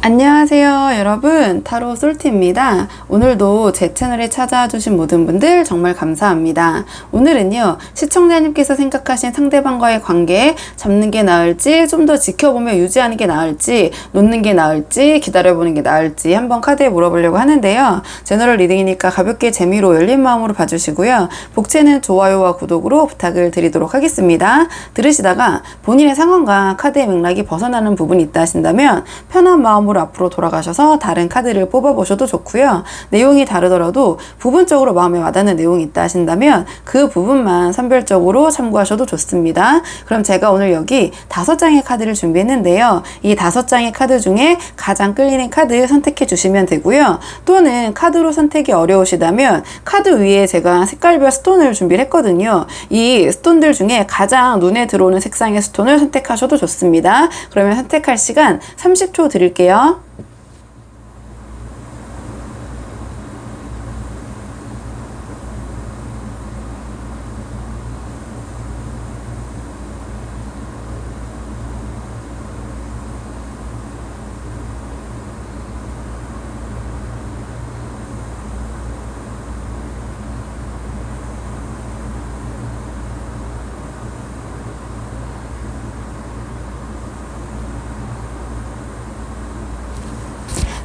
안녕하세요 여러분, 타로 솔티입니다. 오늘도 제 채널에 찾아와 주신 모든 분들 정말 감사합니다. 오늘은요, 시청자님께서 생각하신 상대방과의 관계 잡는 게 나을지, 좀 더 지켜보며 유지하는 게 나을지, 놓는 게 나을지, 기다려보는 게 나을지 한번 카드에 물어보려고 하는데요. 제너럴 리딩이니까 가볍게 재미로 열린 마음으로 봐주시고요. 복채는 좋아요와 구독으로 부탁을 드리도록 하겠습니다. 들으시다가 본인의 상황과 카드의 맥락이 벗어나는 부분이 있다 하신다면 편한 마음으로 앞으로 돌아가셔서 다른 카드를 뽑아보셔도 좋고요. 내용이 다르더라도 부분적으로 마음에 와닿는 내용이 있다 하신다면 그 부분만 선별적으로 참고하셔도 좋습니다. 그럼 제가 오늘 여기 5장의 카드를 준비했는데요. 이 5장의 카드 중에 가장 끌리는 카드 선택해 주시면 되고요. 또는 카드로 선택이 어려우시다면 카드 위에 제가 색깔별 스톤을 준비를 했거든요. 이 스톤들 중에 가장 눈에 들어오는 색상의 스톤을 선택하셔도 좋습니다. 그러면 선택할 시간 30초 드릴게요.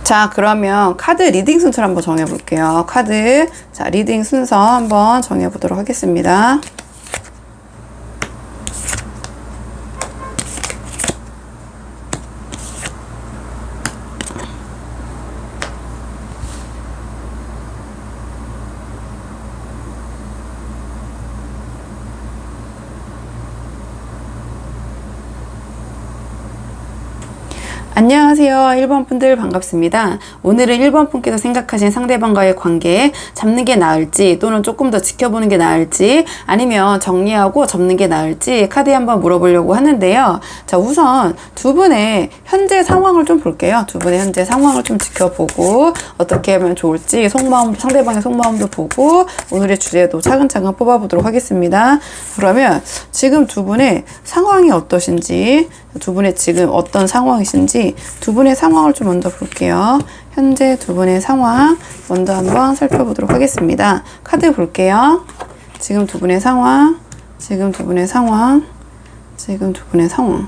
자, 그러면 카드 리딩 순서를 한번 정해볼게요. 자, 리딩 순서 한번 정해보도록 하겠습니다. 안녕하세요. 1번 분들 반갑습니다. 오늘은 1번 분께서 생각하신 상대방과의 관계 잡는 게 나을지, 또는 조금 더 지켜보는 게 나을지, 아니면 정리하고 접는 게 나을지 카드에 한번 물어보려고 하는데요. 자, 우선 두 분의 현재 상황을 좀 볼게요. 두 분의 현재 상황을 좀 지켜보고 어떻게 하면 좋을지 상대방의 속마음도 보고 오늘의 주제도 차근차근 뽑아보도록 하겠습니다. 그러면 지금 두 분의 상황이 어떠신지, 두 분의 지금 어떤 상황이신지 두 분의 상황을 좀 먼저 볼게요. 현재 두 분의 상황 먼저 한번 살펴보도록 하겠습니다. 카드 볼게요. 지금 두 분의 상황, 지금 두 분의 상황, 지금 두 분의 상황.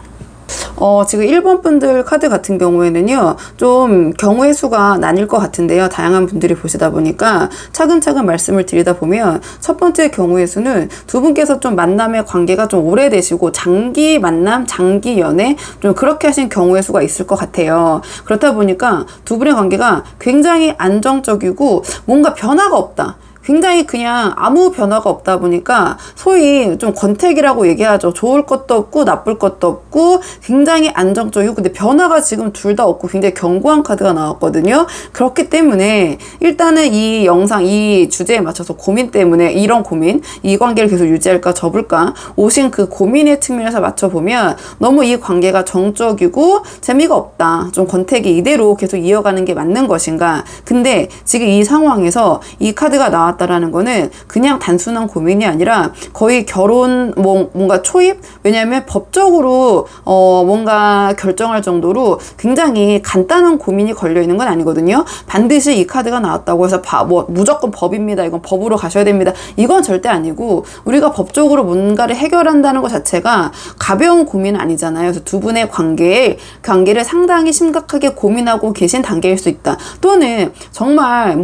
지금 1번 분들 카드 같은 경우에는요, 좀 경우의 수가 나뉠 것 같은데요. 다양한 분들이 보시다 보니까 차근차근 말씀을 드리다 보면 첫 번째 경우의 수는 두 분께서 좀 만남의 관계가 좀 오래되시고 장기 만남, 장기 연애 좀 그렇게 하신 경우의 수가 있을 것 같아요. 그렇다 보니까 두 분의 관계가 굉장히 안정적이고 뭔가 변화가 없다. 굉장히 그냥 아무 변화가 없다 보니까 소위 좀 권태기라고 얘기하죠. 좋을 것도 없고 나쁠 것도 없고 굉장히 안정적이고, 근데 변화가 지금 둘 다 없고 굉장히 견고한 카드가 나왔거든요. 그렇기 때문에 일단은 이 영상, 이 주제에 맞춰서 고민 때문에 이런 고민, 이 관계를 계속 유지할까 접을까 오신 그 고민의 측면에서 맞춰보면 너무 이 관계가 정적이고 재미가 없다. 좀 권태기 이대로 계속 이어가는 게 맞는 것인가. 근데 지금 이 상황에서 이 카드가 나왔다라는 거는 그냥 단순한 고민이 아니라 거의 결혼 뭔가 초입? 왜냐하면 법적으로 뭔가 결정할 정도로 굉장히 간단한 고민이 걸려 있는 건 아니거든요. 반드시 이 카드가 나왔다고 해서 무조건 법입니다. 이건 법으로 가셔야 됩니다. 이건 절대 아니고 우리가 법적으로 뭔가를 해결한다는 것 자체가 가벼운 고민은 아니잖아요. 그래서 두 분의 관계를 상당히 심각하게 고민하고 계신 단계일 수 있다. 또는 정말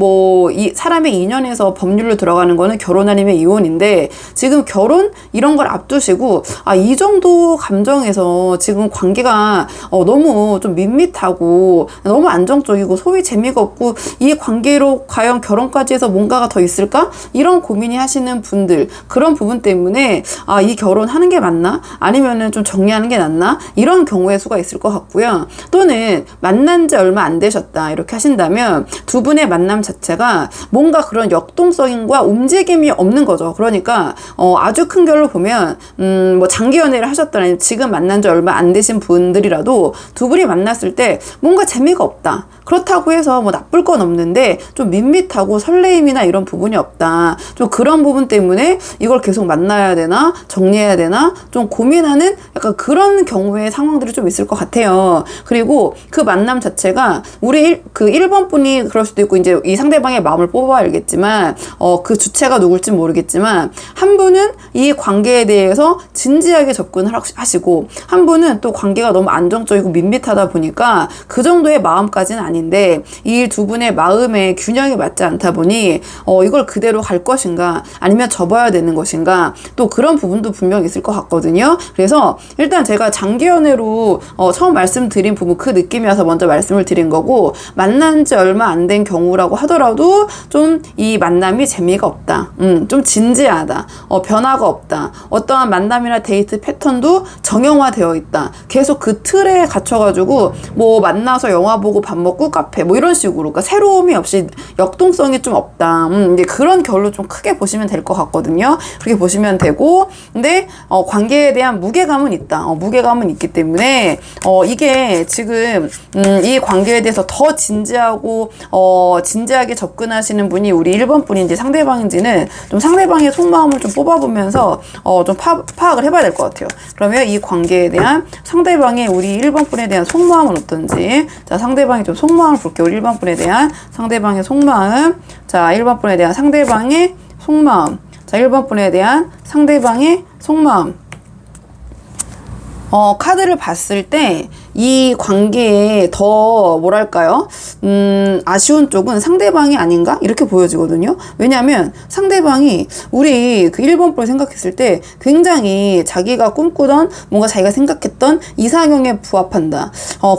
이 사람의 인연에서 법률로 들어가는 거는 결혼 아니면 이혼인데 지금 결혼 이런 걸 앞두시고 이 정도 감정에서 지금 관계가 너무 좀 밋밋하고 너무 안정적이고 소위 재미가 없고 이 관계로 과연 결혼까지 해서 뭔가가 더 있을까? 이런 고민이 하시는 분들, 그런 부분 때문에 이 결혼하는 게 맞나? 아니면은 좀 정리하는 게 낫나? 이런 경우의 수가 있을 것 같고요. 또는 만난 지 얼마 안 되셨다 이렇게 하신다면 두 분의 만남 자체가 뭔가 그런 역동 역동성과 움직임이 없는 거죠. 그러니까 아주 큰 결로 보면 뭐 장기 연애를 하셨다니 지금 만난 지 얼마 안 되신 분들이라도 두 분이 만났을 때 뭔가 재미가 없다. 그렇다고 해서 뭐 나쁠 건 없는데 좀 밋밋하고 설레임이나 이런 부분이 없다. 좀 그런 부분 때문에 이걸 계속 만나야 되나 정리해야 되나 좀 고민하는 약간 그런 경우의 상황들이 좀 있을 것 같아요. 그리고 그 만남 자체가 우리 그 1번 분이 그럴 수도 있고 이제 이 상대방의 마음을 뽑아 알겠지만 그 주체가 누굴지 모르겠지만 한 분은 이 관계에 대해서 진지하게 접근을 하시고 한 분은 또 관계가 너무 안정적이고 밋밋하다 보니까 그 정도의 마음까지는 아닌데 이 두 분의 마음의 균형이 맞지 않다 보니 이걸 그대로 갈 것인가 아니면 접어야 되는 것인가 또 그런 부분도 분명 있을 것 같거든요. 그래서 일단 제가 장기 연애로 처음 말씀드린 부분 그 느낌이어서 먼저 말씀을 드린 거고 만난 지 얼마 안 된 경우라고 하더라도 좀 이 만남이 재미가 없다. 좀 진지하다. 변화가 없다. 어떠한 만남이나 데이트 패턴도 정형화되어 있다. 계속 그 틀에 갇혀가지고 뭐 만나서 영화 보고 밥 먹고 카페 뭐 이런 식으로 그러니까 새로움이 없이 역동성이 좀 없다. 이제 그런 결로 좀 크게 보시면 될 것 같거든요. 그렇게 보시면 되고 근데 관계에 대한 무게감은 있다. 무게감은 있기 때문에 이게 지금 이 관계에 대해서 더 진지하고 진지하게 접근하시는 분이 우리 1번 분인지 상대방인지는 좀 상대방의 속마음을 좀 뽑아보면서 좀 파악을 해봐야 될 것 같아요. 그러면 이 관계에 대한 상대방의 우리 1번 분에 대한 속마음은 어떤지 자 상대방이 좀 속마음을 볼게요. 우리 1번 분에 대한 상대방의 속마음 자 1번 분에 대한 상대방의 속마음 자 1번 분에 대한 상대방의 속마음 카드를 봤을 때 이 관계에 더 뭐랄까요? 아쉬운 쪽은 상대방이 아닌가? 이렇게 보여지거든요. 왜냐하면 상대방이 우리 그 1번 분을 생각했을 때 굉장히 자기가 꿈꾸던 뭔가 자기가 생각했던 이상형에 부합한다.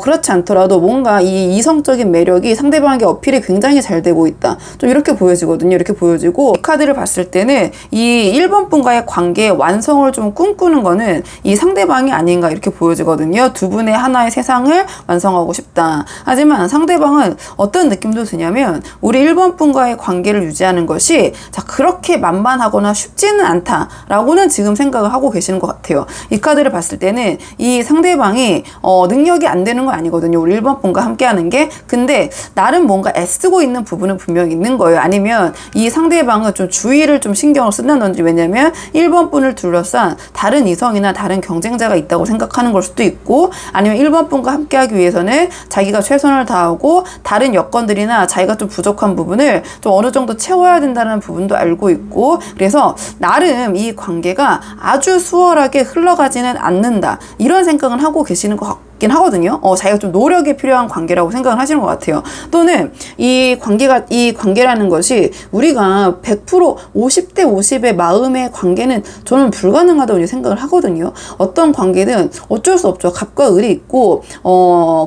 그렇지 않더라도 뭔가 이 이성적인 매력이 상대방에게 어필이 굉장히 잘 되고 있다. 좀 이렇게 보여지거든요. 이렇게 보여지고 이 카드를 봤을 때는 이 1번 분과의 관계의 완성을 좀 꿈꾸는 거는 이 상대방이 아닌가 이렇게 보여지거든요. 두 분의 하나의 세상을 완성하고 싶다. 하지만 상대방은 어떤 느낌도 드냐면 우리 1번 분과의 관계를 유지하는 것이 자 그렇게 만만하거나 쉽지는 않다라고는 지금 생각을 하고 계시는 것 같아요. 이 카드를 봤을 때는 이 상대방이 능력이 안 되는 건 아니거든요. 우리 1번 분과 함께 하는 게 근데 나름 뭔가 애쓰고 있는 부분은 분명히 있는 거예요. 아니면 이 상대방은 좀 주의를 좀 신경을 쓴다든지 왜냐면 1번 분을 둘러싼 다른 이성이나 다른 경쟁자가 있다고 생각하는 걸 수도 있고 아니면 1번 분과 함께 하기 위해서는 자기가 최선을 다하고 다른 여건들이나 자기가 좀 부족한 부분을 좀 어느 정도 채워야 된다는 부분도 알고 있고 그래서 나름 이 관계가 아주 수월하게 흘러가지는 않는다 이런 생각은 하고 계시는 것 같긴 하거든요. 자기가 좀 노력이 필요한 관계라고 생각을 하시는 것 같아요. 또는 이 관계라는 것이 우리가 100% 50대 50의 마음의 관계는 저는 불가능하다고 생각을 하거든요. 어떤 관계든 어쩔 수 없죠. 갑과 을이 있고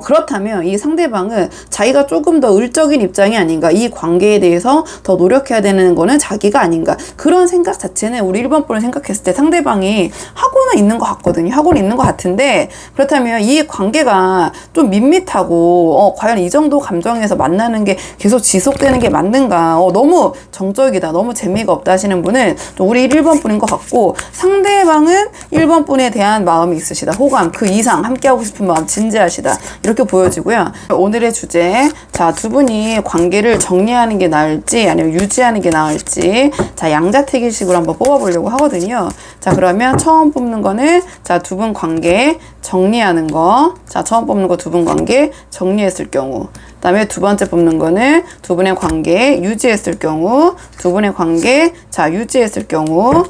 그렇다면 이 상대방은 자기가 조금 더 을적인 입장이 아닌가 이 관계에 대해서 더 노력해야 되는 거는 자기가 아닌가 그런 생각 자체는 우리 1번 분을 생각했을 때 상대방이 하고는 있는 것 같거든요. 하고는 있는 것 같은데 그렇다면 이 관계가 좀 밋밋하고 과연 이 정도 감정에서 만나는 게 계속 지속되는 게 맞는가 너무 정적이다 너무 재미가 없다 하시는 분은 좀 우리 1번 분인 것 같고 상대방은 1번 분에 대한 마음이 있으시다 호감 그 이상 함께하고 싶은 마음 진지하시다 이렇게 보여지고요. 오늘의 주제 자 두 분이 관계를 정리하는 게 나을지 아니면 유지하는 게 나을지 자 양자택일식으로 한번 뽑아보려고 하거든요. 자 그러면 처음 뽑는 거는 자 두 분 관계 정리하는 거 자 처음 뽑는 거 두 분 관계 정리했을 경우 그 다음에 두 번째 뽑는 거는 두 분의 관계 유지했을 경우 두 분의 관계 자 유지했을 경우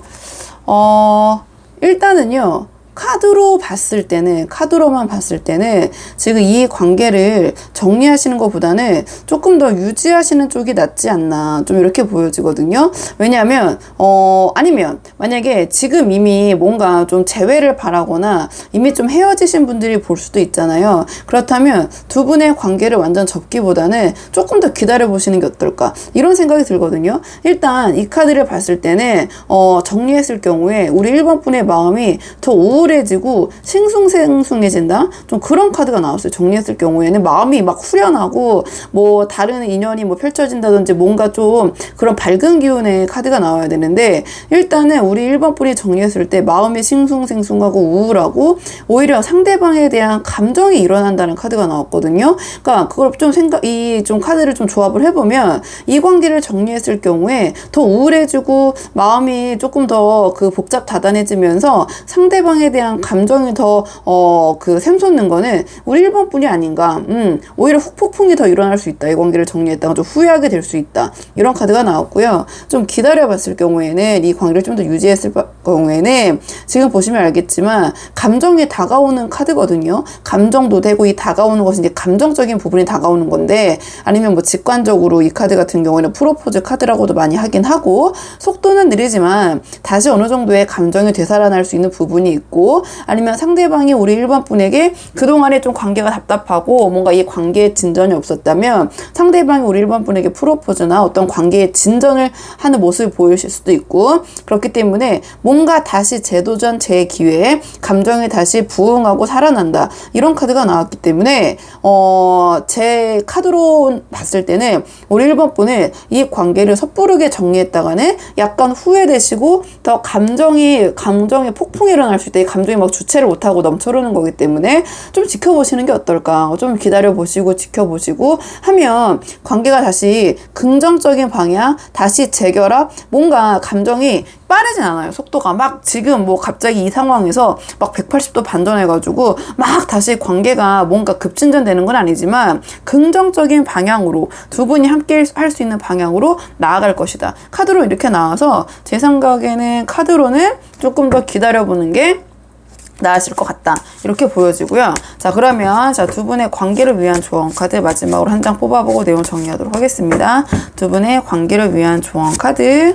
일단은요 카드로만 봤을 때는 지금 이 관계를 정리하시는 것보다는 조금 더 유지하시는 쪽이 낫지 않나 좀 이렇게 보여지거든요. 왜냐하면 아니면 만약에 지금 이미 뭔가 좀 재회를 바라거나 이미 좀 헤어지신 분들이 볼 수도 있잖아요. 그렇다면 두 분의 관계를 완전 접기보다는 조금 더 기다려 보시는 게 어떨까 이런 생각이 들거든요. 일단 이 카드를 봤을 때는 정리했을 경우에 우리 1번 분의 마음이 더 우울해지고 싱숭생숭해진다 좀 그런 카드가 나왔어요. 정리했을 경우에는 마음이 막 후련하고 뭐 다른 인연이 뭐 펼쳐진다든지 뭔가 좀 그런 밝은 기운의 카드가 나와야 되는데, 일단은 우리 1번 분이 정리했을 때 마음이 싱숭생숭하고 우울하고 오히려 상대방에 대한 감정이 일어난다는 카드가 나왔거든요. 그러니까 그걸 좀 좀 카드를 좀 조합을 해보면 이 관계를 정리했을 경우에 더 우울해지고 마음이 조금 더 그 복잡 다단해지면서 상대방에 대한 감정이 더 샘솟는 거는 우리 1번 분이 아닌가. 오히려 후폭풍이 더 일어날 수 있다. 이 관계를 정리했다가 좀 후회하게 될 수 있다. 이런 카드가 나왔고요. 좀 기다려봤을 경우에는, 이 관계를 좀 더 유지했을 경우에는 지금 보시면 알겠지만 감정이 다가오는 카드거든요. 감정도 되고, 이 다가오는 것은 이제 감정적인 부분이 다가오는 건데, 아니면 뭐 직관적으로 이 카드 같은 경우에는 프로포즈 카드라고도 많이 하긴 하고, 속도는 느리지만 다시 어느 정도의 감정이 되살아날 수 있는 부분이 있고, 아니면 상대방이 우리 1번 분에게 그동안에 좀 관계가 답답하고 뭔가 이 관계에 진전이 없었다면 상대방이 우리 1번 분에게 프로포즈나 어떤 관계에 진전을 하는 모습을 보이실 수도 있고, 그렇기 때문에 뭔가 다시 재도전, 재기회, 감정이 다시 부흥하고 살아난다, 이런 카드가 나왔기 때문에 제 카드로 봤을 때는 우리 1번 분은 이 관계를 섣부르게 정리했다가는 약간 후회되시고 더 감정이 폭풍이 일어날 수 있다. 이 감정이 막 주체를 못하고 넘쳐흐르는 거기 때문에 좀 지켜보시는 게 어떨까. 좀 기다려보시고 지켜보시고 하면 관계가 다시 긍정적인 방향, 다시 재결합, 뭔가 감정이 빠르진 않아요. 속도가 막 지금 뭐 갑자기 이 상황에서 막 180도 반전해가지고 막 다시 관계가 뭔가 급진전되는 건 아니지만 긍정적인 방향으로 두 분이 함께 할 수 있는 방향으로 나아갈 것이다. 카드로 이렇게 나와서 제 생각에는 카드로는 조금 더 기다려보는 게 나으실 것 같다, 이렇게 보여지고요. 자, 그러면 두 분의 관계를 위한 조언 카드 마지막으로 한 장 뽑아보고 내용 정리하도록 하겠습니다. 두 분의 관계를 위한 조언 카드.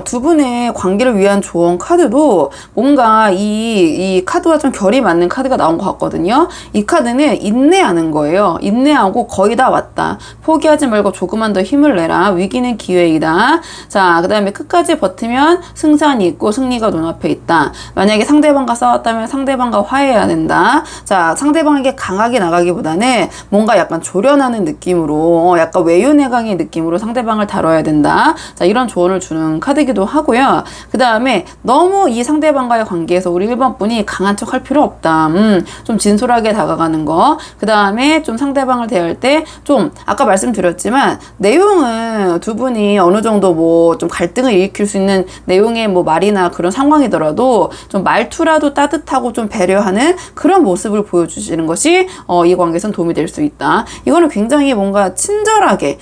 두 분의 관계를 위한 조언 카드도 뭔가 이 카드와 좀 결이 맞는 카드가 나온 것 같거든요. 이 카드는 인내하는 거예요. 인내하고 거의 다 왔다. 포기하지 말고 조금만 더 힘을 내라. 위기는 기회이다. 자, 그 다음에 끝까지 버티면 승산이 있고 승리가 눈앞에 있다. 만약에 상대방과 싸웠다면 상대방과 화해해야 된다. 자, 상대방에게 강하게 나가기보다는 뭔가 약간 조련하는 느낌으로, 약간 외유내강의 느낌으로 상대방을 다뤄야 된다. 자, 이런 조언을 주는 카드 기도 하고요. 그 다음에 너무 이 상대방과의 관계에서 우리 1번 분이 강한 척 할 필요 없다. 좀 진솔하게 다가가는 거. 그 다음에 좀 상대방을 대할 때 좀 아까 말씀드렸지만 내용은 두 분이 어느 정도 뭐 좀 갈등을 일으킬 수 있는 내용의 뭐 말이나 그런 상황이더라도 좀 말투라도 따뜻하고 좀 배려하는 그런 모습을 보여주시는 것이 이 관계에선 도움이 될 수 있다. 이거는 굉장히 뭔가 친절하게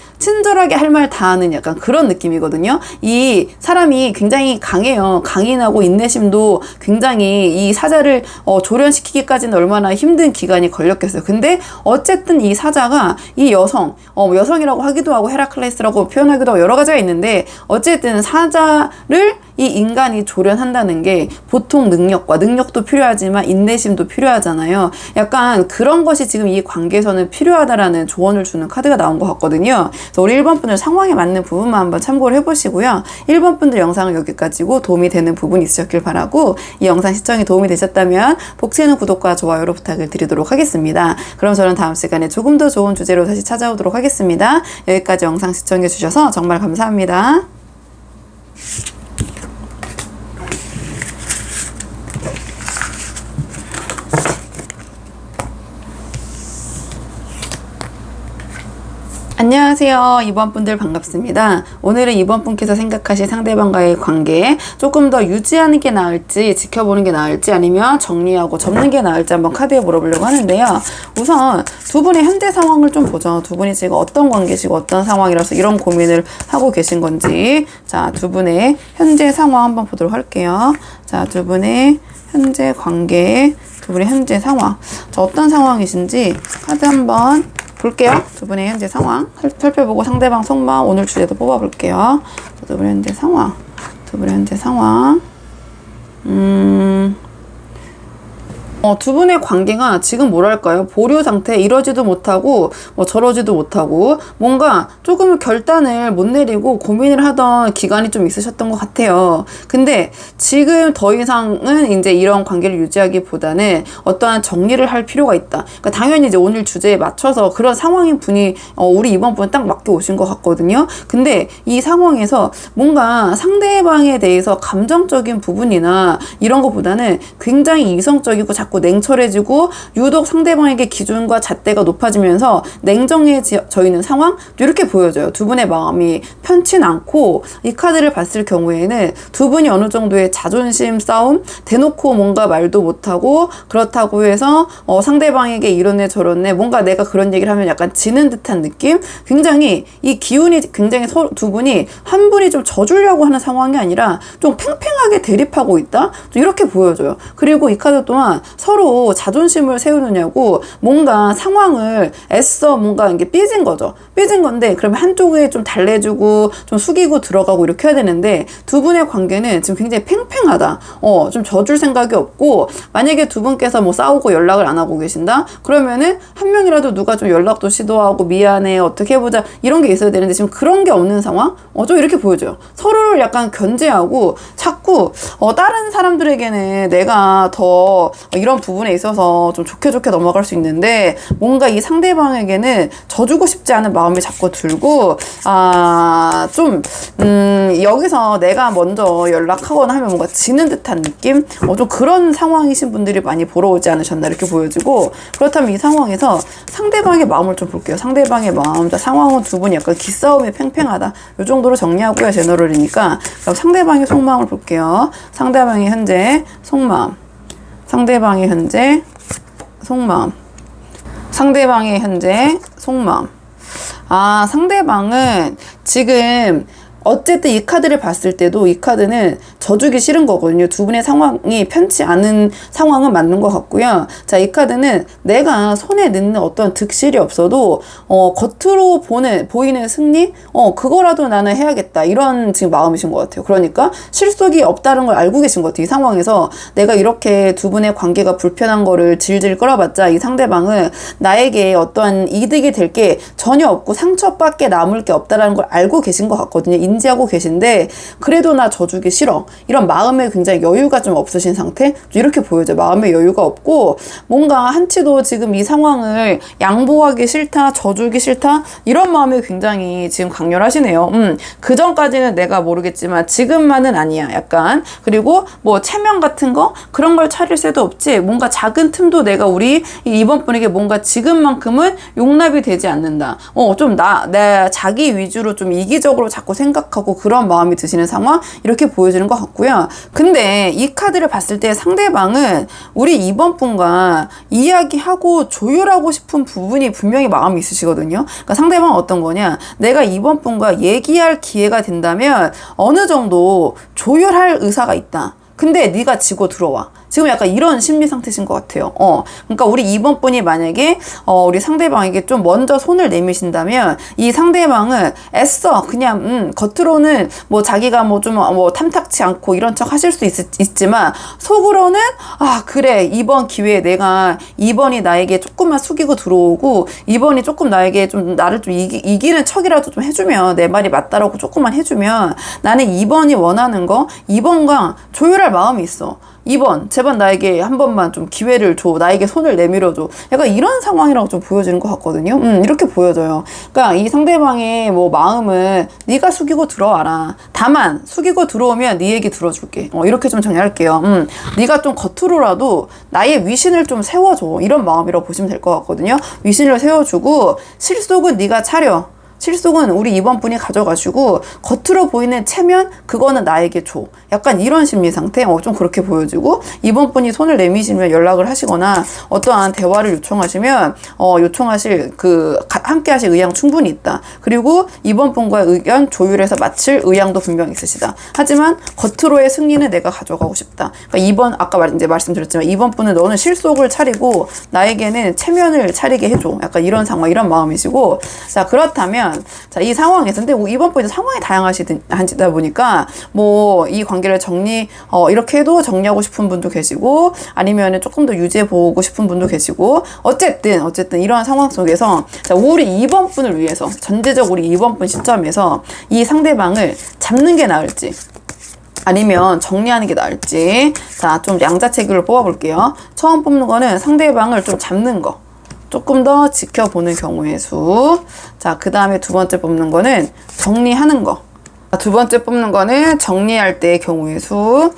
할 말 다 하는 약간 그런 느낌이거든요. 이 사람이 굉장히 강해요. 강인하고 인내심도 굉장히, 이 사자를 조련시키기까지는 얼마나 힘든 기간이 걸렸겠어요. 근데 어쨌든 이 사자가 이 여성이라고 하기도 하고 헤라클레스라고 표현하기도 하고 여러 가지가 있는데, 어쨌든 사자를 이 인간이 조련한다는 게 보통 능력도 필요하지만 인내심도 필요하잖아요. 약간 그런 것이 지금 이 관계에서는 필요하다라는 조언을 주는 카드가 나온 것 같거든요. 그래서 우리 1번 분들 상황에 맞는 부분만 한번 참고를 해보시고요. 1번 분들 영상은 여기까지고 도움이 되는 부분이 있으셨길 바라고, 이 영상 시청이 도움이 되셨다면 복지는 구독과 좋아요로 부탁을 드리도록 하겠습니다. 그럼 저는 다음 시간에 조금 더 좋은 주제로 다시 찾아오도록 하겠습니다. 여기까지 영상 시청해 주셔서 정말 감사합니다. 안녕하세요. 2번 분들 반갑습니다. 오늘은 2번 분께서 생각하신 상대방과의 관계 조금 더 유지하는 게 나을지, 지켜보는 게 나을지, 아니면 정리하고 접는 게 나을지 한번 카드에 물어보려고 하는데요. 우선 두 분의 현재 상황을 좀 보죠. 두 분이 지금 어떤 관계시고 어떤 상황이라서 이런 고민을 하고 계신 건지. 자, 두 분의 현재 상황 한번 보도록 할게요. 자, 두 분의 현재 관계, 두 분의 현재 상황. 자, 어떤 상황이신지 카드 한번 볼게요. 두 분의 현재 상황 살펴보고 상대방 속마음, 오늘 주제도 뽑아볼게요. 두 분의 현재 상황, 두 분의 현재 상황. 두 분의 관계가 지금 뭐랄까요? 보류 상태, 이러지도 못하고 뭐 저러지도 못하고 뭔가 조금 결단을 못 내리고 고민을 하던 기간이 좀 있으셨던 것 같아요. 근데 지금 더 이상은 이제 이런 관계를 유지하기보다는 어떠한 정리를 할 필요가 있다. 그러니까 당연히 이제 오늘 주제에 맞춰서 그런 상황인 분이 우리 이번 분은 딱 맞게 오신 것 같거든요. 근데 이 상황에서 뭔가 상대방에 대해서 감정적인 부분이나 이런 것보다는 굉장히 이성적이고 자꾸 냉철해지고 유독 상대방에게 기준과 잣대가 높아지면서 냉정해져 있는 상황? 이렇게 보여져요. 두 분의 마음이 편치 않고 이 카드를 봤을 경우에는 두 분이 어느 정도의 자존심 싸움, 대놓고 뭔가 말도 못하고 그렇다고 해서 상대방에게 이러네 저러네 뭔가 내가 그런 얘기를 하면 약간 지는 듯한 느낌? 굉장히 이 기운이 굉장히 두 분이 한 분이 좀 져주려고 하는 상황이 아니라 좀 팽팽하게 대립하고 있다? 좀 이렇게 보여져요. 그리고 이 카드 또한 서로 자존심을 세우느냐고 뭔가 상황을 애써 뭔가 이게 삐진 거죠. 삐진 건데 그러면 한쪽에 좀 달래주고 좀 숙이고 들어가고 이렇게 해야 되는데 두 분의 관계는 지금 굉장히 팽팽하다. 좀 져줄 생각이 없고 만약에 두 분께서 뭐 싸우고 연락을 안 하고 계신다? 그러면은 한 명이라도 누가 좀 연락도 시도하고 미안해 어떻게 해보자 이런 게 있어야 되는데 지금 그런 게 없는 상황? 좀 이렇게 보여져요. 서로를 약간 견제하고 자꾸 다른 사람들에게는 내가 더 이런 부분에 있어서 좀 좋게 넘어갈 수 있는데 뭔가 이 상대방에게는 져주고 싶지 않은 마음이 자꾸 들고 여기서 내가 먼저 연락하거나 하면 뭔가 지는 듯한 느낌? 좀 그런 상황이신 분들이 많이 보러 오지 않으셨나 이렇게 보여지고 그렇다면 이 상황에서 상대방의 마음을 좀 볼게요. 상대방의 마음. 자, 상황은 두 분이 약간 기싸움이 팽팽하다. 이 정도로 정리하고요. 제너럴이니까. 그럼 상대방의 속마음을 볼게요. 상대방의 현재 속마음. 상대방의 현재 속마음. 상대방의 현재 속마음. 상대방은 지금 어쨌든 이 카드를 봤을 때도 이 카드는 져주기 싫은 거거든요. 두 분의 상황이 편치 않은 상황은 맞는 것 같고요. 자, 이 카드는 내가 손에 넣는 어떤 득실이 없어도 겉으로 보이는 승리? 그거라도 나는 해야겠다. 이런 지금 마음이신 것 같아요. 그러니까 실속이 없다는 걸 알고 계신 것 같아요. 이 상황에서 내가 이렇게 두 분의 관계가 불편한 거를 질질 끌어봤자 이 상대방은 나에게 어떠한 이득이 될 게 전혀 없고 상처밖에 남을 게 없다는 걸 알고 계신 것 같거든요. 인지하고 계신데 그래도 나 져주기 싫어. 이런 마음에 굉장히 여유가 좀 없으신 상태? 이렇게 보여져요. 마음에 여유가 없고 뭔가 한치도 지금 이 상황을 양보하기 싫다, 져주기 싫다 이런 마음이 굉장히 지금 강렬하시네요. 그 전까지는 내가 모르겠지만 지금만은 아니야. 약간 그리고 뭐 체면 같은 거 그런 걸 차릴 새도 없지 뭔가 작은 틈도 내가 우리 이번 분에게 뭔가 지금만큼은 용납이 되지 않는다. 내 자기 위주로 좀 이기적으로 자꾸 생각하고 그런 마음이 드시는 상황 이렇게 보여지는 것 같고요. 근데 이 카드를 봤을 때 상대방은 우리 이번 분과 이야기하고 조율하고 싶은 부분이 분명히 마음이 있으시거든요. 그러니까 상대방은 어떤 거냐 내가 이번 분과 얘기할 기회가 된다면 어느 정도 조율할 의사가 있다. 근데 네가 지고 들어와. 지금 약간 이런 심리 상태신 것 같아요. 그러니까 우리 이번 분이 만약에 우리 상대방에게 좀 먼저 손을 내미신다면 이 상대방은 애써 그냥 겉으로는 뭐 자기가 뭐 좀 탐탁치 않고 이런 척 하실 수 있지만 속으로는 그래 이번 기회에 내가 2번이 나에게 조금만 숙이고 들어오고 2번이 조금 나에게 좀 나를 좀 이기는 척이라도 좀 해주면 내 말이 맞다라고 조금만 해주면 나는 2번이 원하는 거 2번과 조율할 마음이 있어. 2번 제발 나에게 한 번만 좀 기회를 줘. 나에게 손을 내밀어줘. 약간 이런 상황이라고 좀 보여지는 것 같거든요. 이렇게 보여져요. 그러니까 이 상대방의 뭐 마음은 네가 숙이고 들어와라. 다만 숙이고 들어오면 네 얘기 들어줄게. 이렇게 좀 정리할게요. 네가 좀 겉으로라도 나의 위신을 좀 세워줘. 이런 마음이라고 보시면 될 것 같거든요. 위신을 세워주고 실속은 네가 차려. 실속은 우리 이번 분이 가져가시고 겉으로 보이는 체면 그거는 나에게 줘. 약간 이런 심리 상태 좀 그렇게 보여지고 이번 분이 손을 내미시면 연락을 하시거나 어떠한 대화를 요청하시면 요청하실 함께 하실 의향 충분히 있다. 그리고 이번 분과의 의견 조율해서 맞출 의향도 분명히 있으시다. 하지만 겉으로의 승리는 내가 가져가고 싶다. 그러니까 아까 말씀드렸지만 이번 분은 너는 실속을 차리고 나에게는 체면을 차리게 해줘. 약간 이런 상황 이런 마음이시고 자 그렇다면 자, 이 상황에서, 근데 이번 분이 상황이 다양하시다 보니까, 뭐, 이 관계를 이렇게 해도 정리하고 싶은 분도 계시고, 아니면 조금 더 유지해보고 싶은 분도 계시고, 어쨌든, 이러한 상황 속에서, 자, 우리 2번 분을 위해서, 전제적 우리 2번 분 시점에서 이 상대방을 잡는 게 나을지, 아니면 정리하는 게 나을지. 자, 좀 양자체계를 뽑아볼게요. 처음 뽑는 거는 상대방을 좀 잡는 거, 조금 더 지켜보는 경우의 수. 자, 그 다음에 두 번째 뽑는 거는 정리하는 거. 두 번째 뽑는 거는 정리할 때의 경우의 수.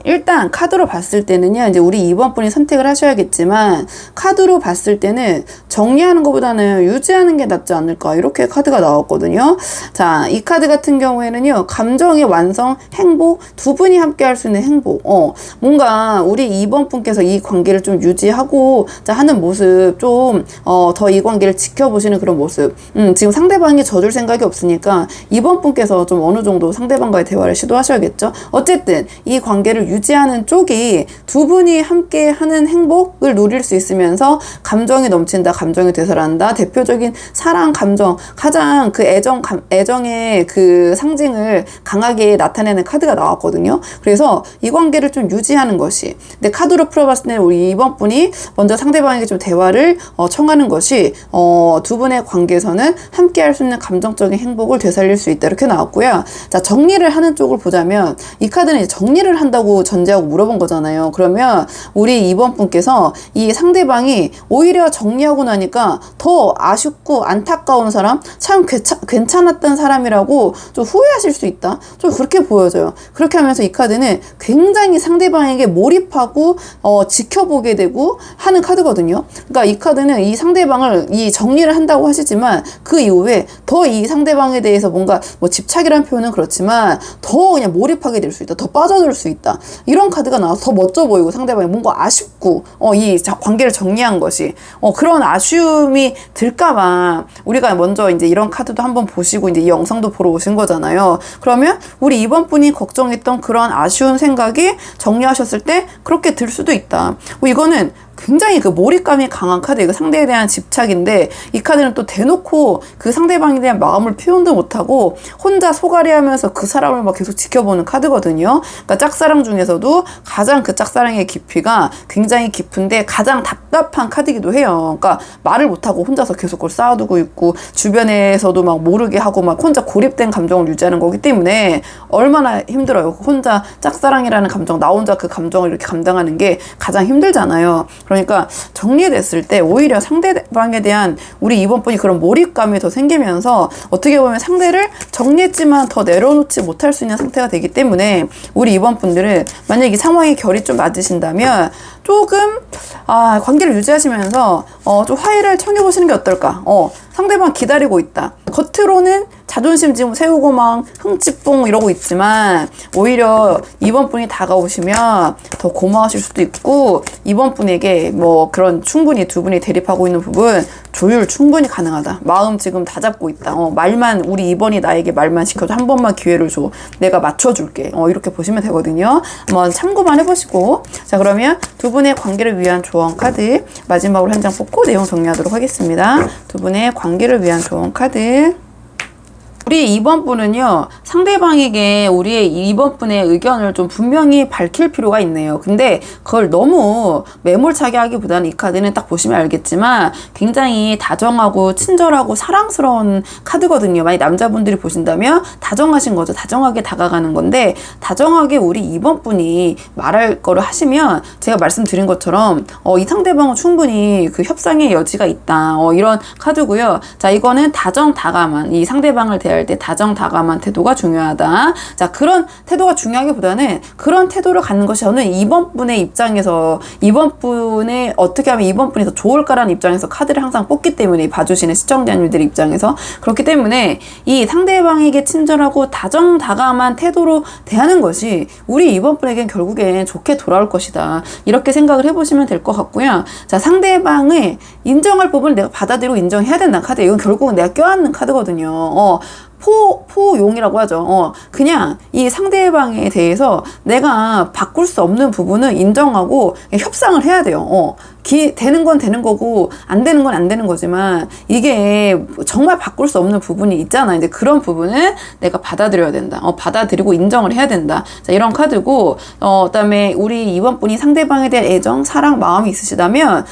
일단 카드로 봤을 때는요, 이제 우리 2번 분이 선택을 하셔야겠지만, 카드로 봤을 때는 정리하는 것보다는 유지하는 게 낫지 않을까, 이렇게 카드가 나왔거든요. 자, 이 카드 같은 경우에는요, 감정의 완성, 행복, 두 분이 함께 할 수 있는 행복. 뭔가 우리 2번 분께서 이 관계를 좀 유지하고, 자, 하는 모습, 좀, 더 이 관계를 지켜보시는 그런 모습. 지금 상대방이 져줄 생각이 없으니까, 2번 분께서 좀 어느 정도 상대방과의 대화를 시도하셔야겠죠. 어쨌든, 이 관계를 유지하는 쪽이 두 분이 함께 하는 행복을 누릴 수 있으면서 감정이 넘친다, 감정이 되살아난다, 대표적인 사랑 감정, 가장 그 애정의 그 상징을 강하게 나타내는 카드가 나왔거든요. 그래서 이 관계를 좀 유지하는 것이, 근데 카드로 풀어봤을 때 우리 2번 분이 먼저 상대방에게 좀 대화를 청하는 것이 두 분의 관계에서는 함께 할 수 있는 감정적인 행복을 되살릴 수 있다, 이렇게 나왔고요. 자, 정리를 하는 쪽을 보자면 이 카드는 이제 정리를 한다고 전제하고 물어본 거잖아요. 그러면 우리 2번 분께서 이 상대방이 오히려 정리하고 나니까 더 아쉽고 안타까운 사람, 참 괜찮았던 사람이라고 좀 후회하실 수 있다, 좀 그렇게 보여져요. 그렇게 하면서 이 카드는 굉장히 상대방에게 몰입하고 지켜보게 되고 하는 카드거든요. 그러니까 이 카드는 이 상대방을 이 정리를 한다고 하시지만 그 이후에 더 이 상대방에 대해서 뭔가 뭐 집착이라는 표현은 그렇지만 더 그냥 몰입하게 될 수 있다, 더 빠져들 수 있다, 이런 카드가 나와서 더 멋져 보이고 상대방이 뭔가 아쉽고 이 관계를 정리한 것이 그런 아쉬움이 들까봐 우리가 먼저 이제 이런 카드도 한번 보시고 이제 이 영상도 보러 오신 거잖아요. 그러면 우리 2번 분이 걱정했던 그런 아쉬운 생각이 정리하셨을 때 그렇게 들 수도 있다. 이거는 굉장히 그 몰입감이 강한 카드, 이거 상대에 대한 집착인데, 이 카드는 또 대놓고 그 상대방에 대한 마음을 표현도 못하고 혼자 소갈이 하면서 그 사람을 막 계속 지켜보는 카드거든요. 그러니까 짝사랑 중에서도 가장 그 짝사랑의 깊이가 굉장히 깊은데 가장 답답한 카드이기도 해요. 그러니까 말을 못하고 혼자서 계속 그걸 쌓아두고 있고, 주변에서도 막 모르게 하고 막 혼자 고립된 감정을 유지하는 거기 때문에 얼마나 힘들어요. 혼자 짝사랑이라는 감정, 나 혼자 그 감정을 이렇게 감당하는 게 가장 힘들잖아요. 그러니까 정리됐을 때 오히려 상대방에 대한 우리 2번 분이 그런 몰입감이 더 생기면서 어떻게 보면 상대를 정리했지만 더 내려놓지 못할 수 있는 상태가 되기 때문에 우리 2번 분들은 만약 이 상황이 결이 좀 맞으신다면 조금 관계를 유지하시면서 좀 화해를 청해보시는 게 어떨까. 상대방 기다리고 있다. 겉으로는 자존심 지금 세우고 막 흥칫뿡 이러고 있지만 오히려 2번 분이 다가오시면 더 고마우실 수도 있고, 2번 분에게 뭐 그런 충분히 두 분이 대립하고 있는 부분 조율 충분히 가능하다. 마음 지금 다 잡고 있다. 말만, 우리 2번이 나에게 말만 시켜줘. 한 번만 기회를 줘. 내가 맞춰줄게. 이렇게 보시면 되거든요. 한번 참고만 해보시고. 자, 그러면 두 분의 관계를 위한 조언 카드 마지막으로 한 장 뽑고 내용 정리하도록 하겠습니다. 두 분의 관계를 위한 조언 카드. 우리 2번 분은요, 상대방에게 우리의 2번 분의 의견을 좀 분명히 밝힐 필요가 있네요. 근데 그걸 너무 매몰차게 하기보다는 이 카드는 딱 보시면 알겠지만 굉장히 다정하고 친절하고 사랑스러운 카드거든요. 만약 남자분들이 보신다면 다정하신 거죠. 다정하게 다가가는 건데, 다정하게 우리 2번 분이 말할 거를 하시면 제가 말씀드린 것처럼 이 상대방은 충분히 그 협상의 여지가 있다. 이런 카드고요. 자, 이거는 다정다감한, 이 상대방을 대할 때 다정다감한 태도가 중요하다. 자, 그런 태도가 중요하기보다는 그런 태도를 갖는 것이 저는 2번 분의 입장에서, 2번 분의 어떻게 하면 2번 분이 더 좋을까라는 입장에서 카드를 항상 뽑기 때문에, 봐주시는 시청자님들 입장에서 그렇기 때문에 이 상대방에게 친절하고 다정다감한 태도로 대하는 것이 우리 2번 분에겐 결국엔 좋게 돌아올 것이다. 이렇게 생각을 해보시면 될 것 같고요. 자, 상대방을 인정할 부분을 내가 받아들이고 인정해야 된다는 카드. 이건 결국은 내가 껴안는 카드거든요. 포용이라고 하죠. 그냥 이 상대방에 대해서 내가 바꿀 수 없는 부분은 인정하고 협상을 해야 돼요. 되는 건 되는 거고 안 되는 건 안 되는 거지만 이게 정말 바꿀 수 없는 부분이 있잖아. 이제 그런 부분은 내가 받아들여야 된다. 받아들이고 인정을 해야 된다. 자, 이런 카드고, 그다음에 우리 이번 분이 상대방에 대한 애정, 사랑, 마음이 있으시다면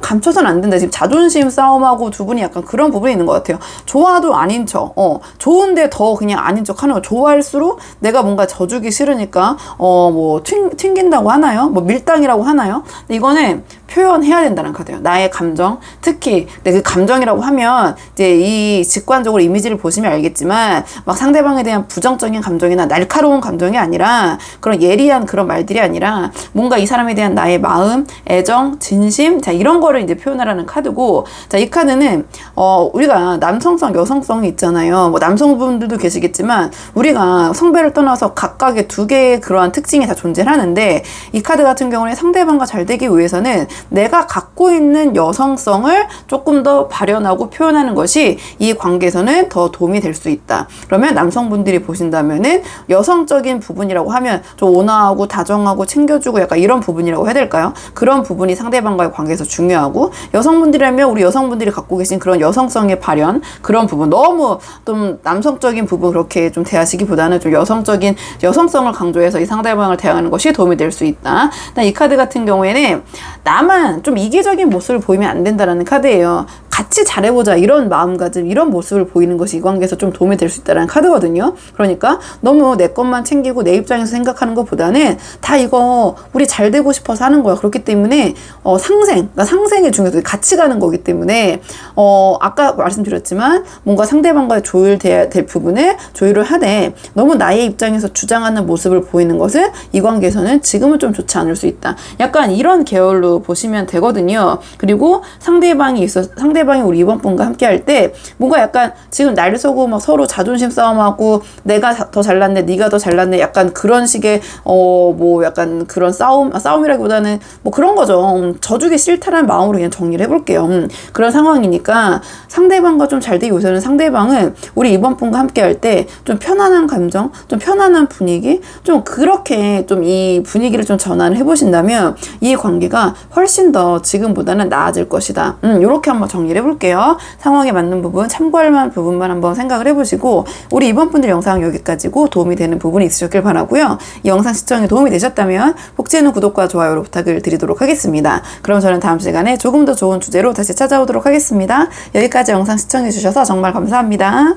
감춰서는 안 된다. 지금 자존심 싸움하고 두 분이 약간 그런 부분이 있는 것 같아요. 좋아도 아닌 척, 좋은데 더 그냥 아닌 척 하는 거. 좋아할수록 내가 뭔가 져주기 싫으니까 뭐 튕긴다고 하나요? 뭐 밀당이라고 하나요? 근데 이거는 표현해야 된다는 카드예요. 나의 감정, 특히 그 감정이라고 하면 이제 이 직관적으로 이미지를 보시면 알겠지만 막 상대방에 대한 부정적인 감정이나 날카로운 감정이 아니라 그런 예리한 그런 말들이 아니라 뭔가 이 사람에 대한 나의 마음, 애정, 진심, 자, 이런 거를 이제 표현하라는 카드고, 자, 이 카드는 우리가 남성성, 여성성이 있잖아요. 뭐 남성분들도 계시겠지만 우리가 성별을 떠나서 각각의 두 개의 그러한 특징이 다 존재하는데, 이 카드 같은 경우는 상대방과 잘 되기 위해서는 내가 갖고 있는 여성성을 조금 더 발현하고 표현하는 것이 이 관계에서는 더 도움이 될 수 있다. 그러면 남성분들이 보신다면은 여성적인 부분이라고 하면 좀 온화하고 다정하고 챙겨주고 약간 이런 부분이라고 해야 될까요? 그런 부분이 상대방과의 관계에서 중요하고, 여성분들이라면 우리 여성분들이 갖고 계신 그런 여성성의 발현, 그런 부분, 너무 좀 남성적인 부분 그렇게 좀 대하시기보다는 좀 여성적인 여성성을 강조해서 이 상대방을 대하는 것이 도움이 될 수 있다. 이 카드 같은 경우에는 나만 좀 이기적인 모습을 보이면 안 된다라는 카드예요. 같이 잘해보자 이런 마음가짐, 이런 모습을 보이는 것이 이 관계에서 좀 도움이 될 수 있다는 카드거든요. 그러니까 너무 내 것만 챙기고 내 입장에서 생각하는 것보다는 다 이거 우리 잘 되고 싶어서 하는 거야. 그렇기 때문에 그러니까 상생의 중요도 같이 가는 거기 때문에 아까 말씀드렸지만 뭔가 상대방과의 조율돼야 될 부분을 조율을 하되 너무 나의 입장에서 주장하는 모습을 보이는 것은 이 관계에서는 지금은 좀 좋지 않을 수 있다. 약간 이런 계열로 보시면 되거든요. 그리고 상대방이 우리 이번 분과 함께 할 때 뭔가 약간 지금 날 서고 막 서로 자존심 싸움하고 내가 더 잘났네, 네가 더 잘났네, 약간 그런 식의 뭐 약간 그런 싸움이라기보다는 뭐 그런 거죠. 져주기 싫다라는 마음으로 그냥 정리를 해볼게요. 그런 상황이니까 상대방과 좀 잘 되기 위해서는 상대방은 우리 이번 분과 함께 할 때 좀 편안한 감정, 좀 편안한 분위기, 좀 그렇게 좀 이 분위기를 좀 전환을 해보신다면 이 관계가 훨씬 더 지금보다는 나아질 것이다. 요렇게 한번 정리를 해볼게요. 상황에 맞는 부분, 참고할 만한 부분만 한번 생각을 해보시고, 우리 이번 분들 영상 여기까지고 도움이 되는 부분이 있으셨길 바라고요. 이 영상 시청에 도움이 되셨다면 복지에는 구독과 좋아요로 부탁을 드리도록 하겠습니다. 그럼 저는 다음 시간에 조금 더 좋은 주제로 다시 찾아오도록 하겠습니다. 여기까지 영상 시청해 주셔서 정말 감사합니다.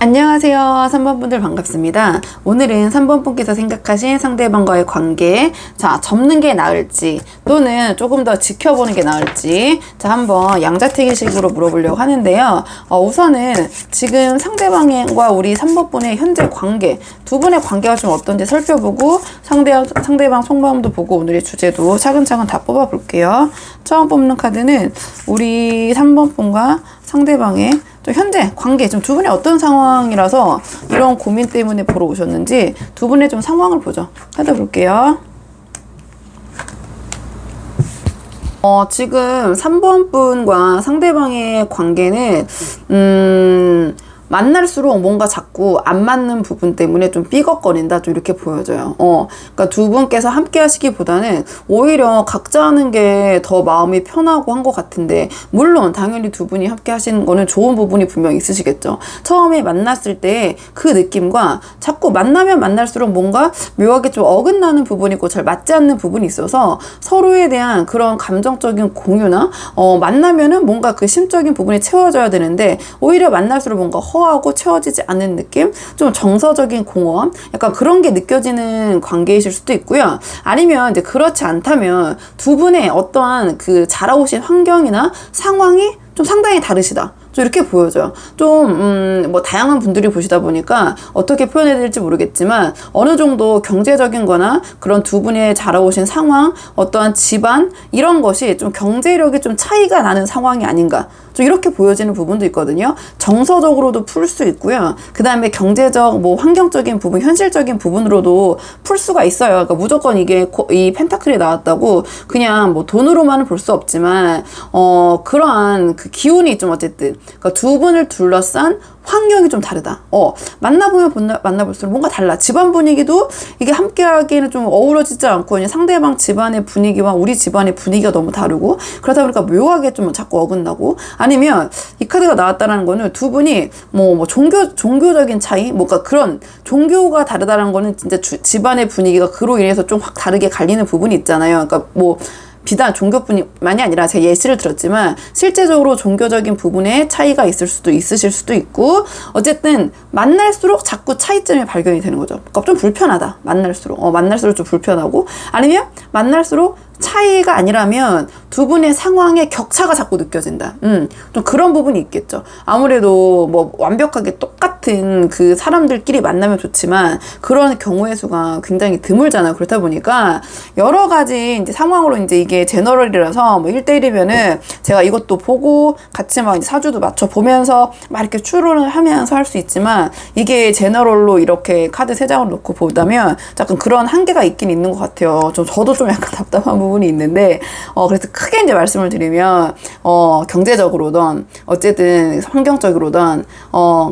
안녕하세요. 3번 분들 반갑습니다. 오늘은 3번 분께서 생각하신 상대방과의 관계, 자, 접는 게 나을지 또는 조금 더 지켜보는 게 나을지, 자, 한번 양자택일식으로 물어보려고 하는데요. 우선은 지금 상대방과 우리 3번 분의 현재 관계, 두 분의 관계가 좀 어떤지 살펴보고 상대방 속마음도 보고 오늘의 주제도 차근차근 다 뽑아볼게요. 처음 뽑는 카드는 우리 3번 분과 상대방의 좀 현재 관계, 좀 두 분이 어떤 상황이라서 이런 고민 때문에 보러 오셨는지 두 분의 좀 상황을 보죠. 찾아볼게요. 지금 3번 분과 상대방의 관계는 만날수록 뭔가 자꾸 안 맞는 부분 때문에 좀 삐걱거린다, 좀 이렇게 보여져요. 그러니까 두 분께서 함께 하시기보다는 오히려 각자 하는 게 더 마음이 편하고 한 것 같은데, 물론 당연히 두 분이 함께 하시는 거는 좋은 부분이 분명 있으시겠죠. 처음에 만났을 때 그 느낌과 자꾸 만나면 만날수록 뭔가 묘하게 좀 어긋나는 부분이 있고 잘 맞지 않는 부분이 있어서 서로에 대한 그런 감정적인 공유나 만나면은 뭔가 그 심적인 부분이 채워져야 되는데 오히려 만날수록 뭔가 허하고 채워지지 않는 느낌? 좀 정서적인 공허함? 약간 그런 게 느껴지는 관계이실 수도 있고요. 아니면 이제 그렇지 않다면 두 분의 어떠한 그 자라오신 환경이나 상황이 좀 상당히 다르시다. 좀 이렇게 보여져요. 좀 뭐 다양한 분들이 보시다 보니까 어떻게 표현해야 될지 모르겠지만 어느 정도 경제적인 거나 그런 두 분의 자라오신 상황, 어떠한 집안 이런 것이 좀 경제력이 좀 차이가 나는 상황이 아닌가, 좀 이렇게 보여지는 부분도 있거든요. 정서적으로도 풀 수 있고요. 그 다음에 경제적, 뭐 환경적인 부분, 현실적인 부분으로도 풀 수가 있어요. 그러니까 무조건 이게 이 펜타클이 나왔다고 그냥 뭐 돈으로만은 볼 수 없지만 그러한 그 기운이 좀 어쨌든 그러니까 두 분을 둘러싼 환경이 좀 다르다. 만나보면 만나볼수록 뭔가 달라. 집안 분위기도 이게 함께 하기에는 좀 어우러지지 않고 그냥 상대방 집안의 분위기와 우리 집안의 분위기가 너무 다르고 그러다 보니까 묘하게 좀 자꾸 어긋나고 아니면 이 카드가 나왔다는 거는 두 분이 뭐 종교적인 차이? 뭔가 그런 종교가 다르다는 거는 진짜 집안의 분위기가 그로 인해서 좀 확 다르게 갈리는 부분이 있잖아요. 그러니까 뭐 비단 종교뿐만이 아니라 제가 예시를 들었지만 실제적으로 종교적인 부분에 차이가 있으실 수도 있고 어쨌든 만날수록 자꾸 차이점이 발견이 되는 거죠. 그러니까 좀 불편하다. 만날수록 좀 불편하고 아니면 만날수록 차이가 아니라면 두 분의 상황의 격차가 자꾸 느껴진다. 좀 그런 부분이 있겠죠. 아무래도 뭐 완벽하게 똑같은 그 사람들끼리 만나면 좋지만 그런 경우의 수가 굉장히 드물잖아요. 그렇다 보니까 여러 가지 이제 상황으로 이제 이게 제너럴이라서 뭐 1대1이면은 제가 이것도 보고 같이 막 이제 사주도 맞춰 보면서 막 이렇게 추론을 하면서 할 수 있지만 이게 제너럴로 이렇게 카드 3장을 놓고 보다면 약간 그런 한계가 있긴 있는 것 같아요. 저도 좀 약간 답답한 부분이 있는데 그래서 크게 이제 말씀을 드리면 경제적으로든 어쨌든 환경적으로든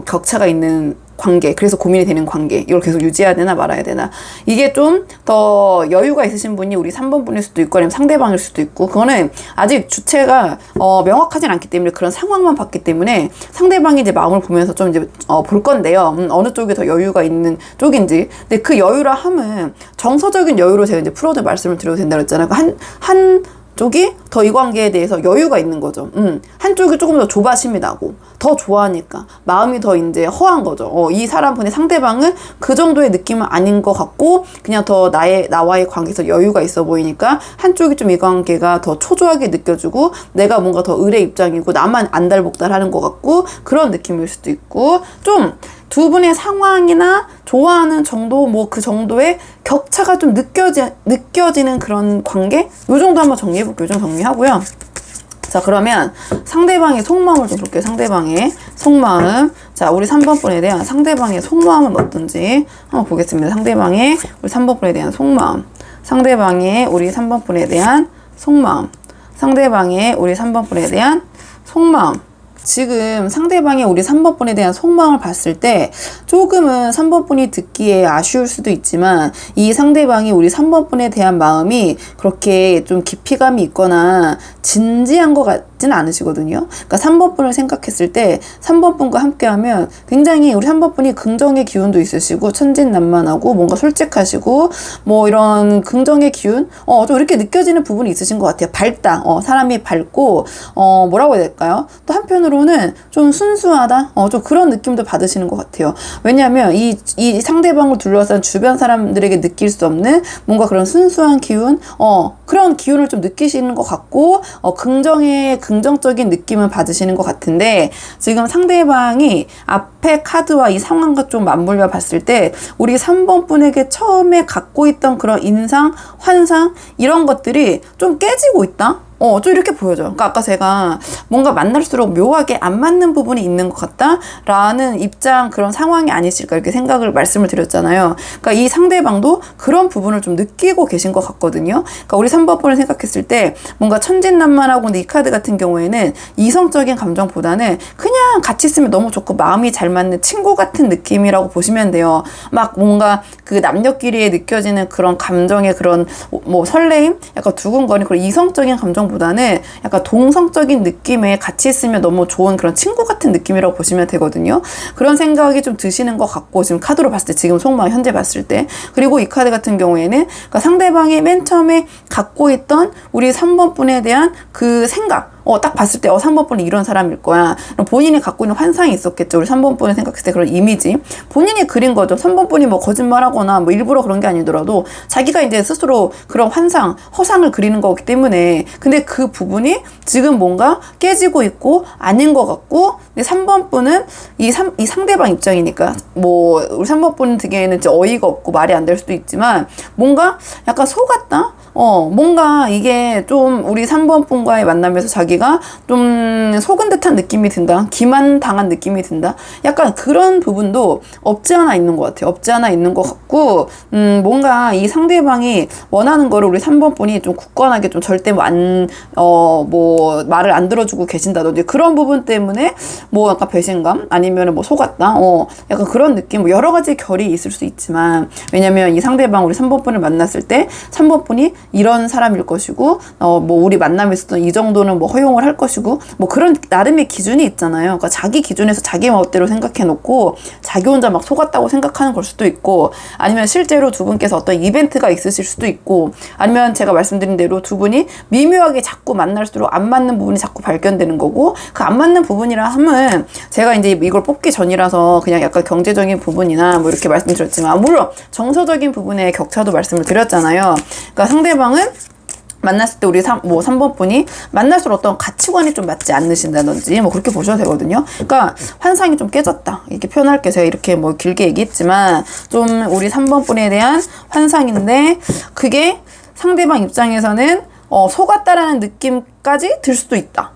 격차가 있는 관계, 그래서 고민이 되는 관계, 이걸 계속 유지해야 되나 말아야 되나. 이게 좀 더 여유가 있으신 분이 우리 3번 분일 수도 있고 아니면 상대방일 수도 있고 그거는 아직 주체가 명확하진 않기 때문에 그런 상황만 봤기 때문에 상대방이 이제 마음을 보면서 좀 이제 볼 건데요. 어느 쪽이 더 여유가 있는 쪽인지. 근데 그 여유라 함은 정서적인 여유로 제가 이제 풀어도 말씀을 드려도 된다고 했잖아요. 한 쪽이 더 이 관계에 대해서 여유가 있는 거죠. 한쪽이 조금 더 조바심이 나고 더 좋아하니까 마음이 더 이제 허한 거죠. 이 사람분의 상대방은 그 정도의 느낌은 아닌 것 같고 그냥 더 나와의 관계에서 여유가 있어 보이니까 한쪽이 좀 이 관계가 더 초조하게 느껴지고 내가 뭔가 더 을의 입장이고 나만 안달복달하는 것 같고 그런 느낌일 수도 있고 좀 두 분의 상황이나 좋아하는 정도 뭐 그 정도의 격차가 좀 느껴지는 그런 관계? 요 정도 한번 정리해볼게요. 요 정도 정리하고요. 자, 그러면 상대방의 속마음을 좀 볼게요. 상대방의 속마음. 자, 우리 3번 분에 대한 상대방의 속마음은 어떤지 한번 보겠습니다. 상대방의 우리 3번 분에 대한 속마음. 상대방의 우리 3번 분에 대한 속마음. 상대방의 우리 3번 분에 대한 속마음. 지금 상대방의 우리 3번 분에 대한 속마음을 봤을 때 조금은 3번 분이 듣기에 아쉬울 수도 있지만 이 상대방이 우리 3번 분에 대한 마음이 그렇게 좀 깊이감이 있거나 진지한 것 같지는 않으시거든요. 그러니까 3번 분을 생각했을 때 3번 분과 함께하면 굉장히 우리 3번 분이 긍정의 기운도 있으시고 천진난만하고 뭔가 솔직하시고 뭐 이런 긍정의 기운 좀 이렇게 느껴지는 부분이 있으신 것 같아요. 밝다. 사람이 밝고 뭐라고 해야 될까요? 또 한편으로는 좀 순수하다. 좀 그런 느낌도 받으시는 것 같아요. 왜냐하면 이 상대방을 둘러싼 주변 사람들에게 느낄 수 없는 뭔가 그런 순수한 기운 그런 기운을 좀 느끼시는 것 같고 긍정적인 느낌을 받으시는 것 같은데 지금 상대방이 앞에 카드와 이 상황과 좀 맞물려 봤을 때 우리 3번 분에게 처음에 갖고 있던 그런 인상, 환상 이런 것들이 좀 깨지고 있다? 좀 이렇게 보여져요. 그러니까 아까 제가 뭔가 만날수록 묘하게 안 맞는 부분이 있는 것 같다라는 입장 그런 상황이 아니실까 이렇게 말씀을 드렸잖아요. 그러니까 이 상대방도 그런 부분을 좀 느끼고 계신 것 같거든요. 그러니까 우리 3번 분을 생각했을 때 뭔가 천진난만하고 근데 이 카드 같은 경우에는 이성적인 감정보다는 그냥 같이 있으면 너무 좋고 마음이 잘 맞는 친구 같은 느낌이라고 보시면 돼요. 막 뭔가 그 남녀끼리에 느껴지는 그런 감정의 그런 뭐 설레임, 약간 두근거리는 그런 이성적인 감정 보다는 약간 동성적인 느낌에 같이 있으면 너무 좋은 그런 친구 같은 느낌이라고 보시면 되거든요. 그런 생각이 좀 드시는 것 같고 지금 카드로 봤을 때 지금 속마음 현재 봤을 때 그리고 이 카드 같은 경우에는 그러니까 상대방이 맨 처음에 갖고 있던 우리 3번 분에 대한 그 생각 딱 봤을 때 3번 분은 이런 사람일 거야. 본인이 갖고 있는 환상이 있었겠죠. 우리 3번 분을 생각했을 때 그런 이미지. 본인이 그린 거죠. 3번 분이 뭐 거짓말하거나 뭐 일부러 그런 게 아니더라도 자기가 이제 스스로 그런 허상을 그리는 거기 때문에 근데 그 부분이 지금 뭔가 깨지고 있고 아닌 것 같고 근데 3번 분은 이 상대방 입장이니까 뭐 우리 3번 분은 듣기에는 어이가 없고 말이 안 될 수도 있지만 뭔가 약간 속았다? 뭔가 이게 좀 우리 3번 분과의 만남에서 자기가 좀 속은 듯한 느낌이 든다. 기만당한 느낌이 든다. 약간 그런 부분도 없지 않아 있는 것 같아요. 없지 않아 있는 것 같고, 뭔가 이 상대방이 원하는 거를 우리 3번 분이 좀 굳건하게 좀 절대 뭐 말을 안 들어주고 계신다든지 그런 부분 때문에 뭐 약간 배신감 아니면 뭐 속았다. 약간 그런 느낌, 뭐 여러 가지 결이 있을 수 있지만, 왜냐면 이 상대방 우리 3번 분을 만났을 때 3번 분이 이런 사람일 것이고, 뭐 우리 만남에서도 이 정도는 뭐 허용을 할 것이고, 뭐 그런 나름의 기준이 있잖아요. 그러니까 자기 기준에서 자기 멋대로 생각해 놓고 자기 혼자 막 속았다고 생각하는 걸 수도 있고, 아니면 실제로 두 분께서 어떤 이벤트가 있으실 수도 있고, 아니면 제가 말씀드린 대로 두 분이 미묘하게 자꾸 만날수록 안 맞는 부분이 자꾸 발견되는 거고, 그 안 맞는 부분이라 하면 제가 이제 이걸 뽑기 전이라서 그냥 약간 경제적인 부분이나 뭐 이렇게 말씀드렸지만, 물론 정서적인 부분의 격차도 말씀을 드렸잖아요. 그러니까 상대방은 만났을 때 우리 3번 분이 만날수록 어떤 가치관이 좀 맞지 않으신다든지 뭐 그렇게 보셔도 되거든요. 그러니까 환상이 좀 깨졌다. 이렇게 표현할게요. 제가 이렇게 뭐 길게 얘기했지만 좀 우리 3번 분에 대한 환상인데, 그게 상대방 입장에서는 속았다라는 느낌까지 들 수도 있다.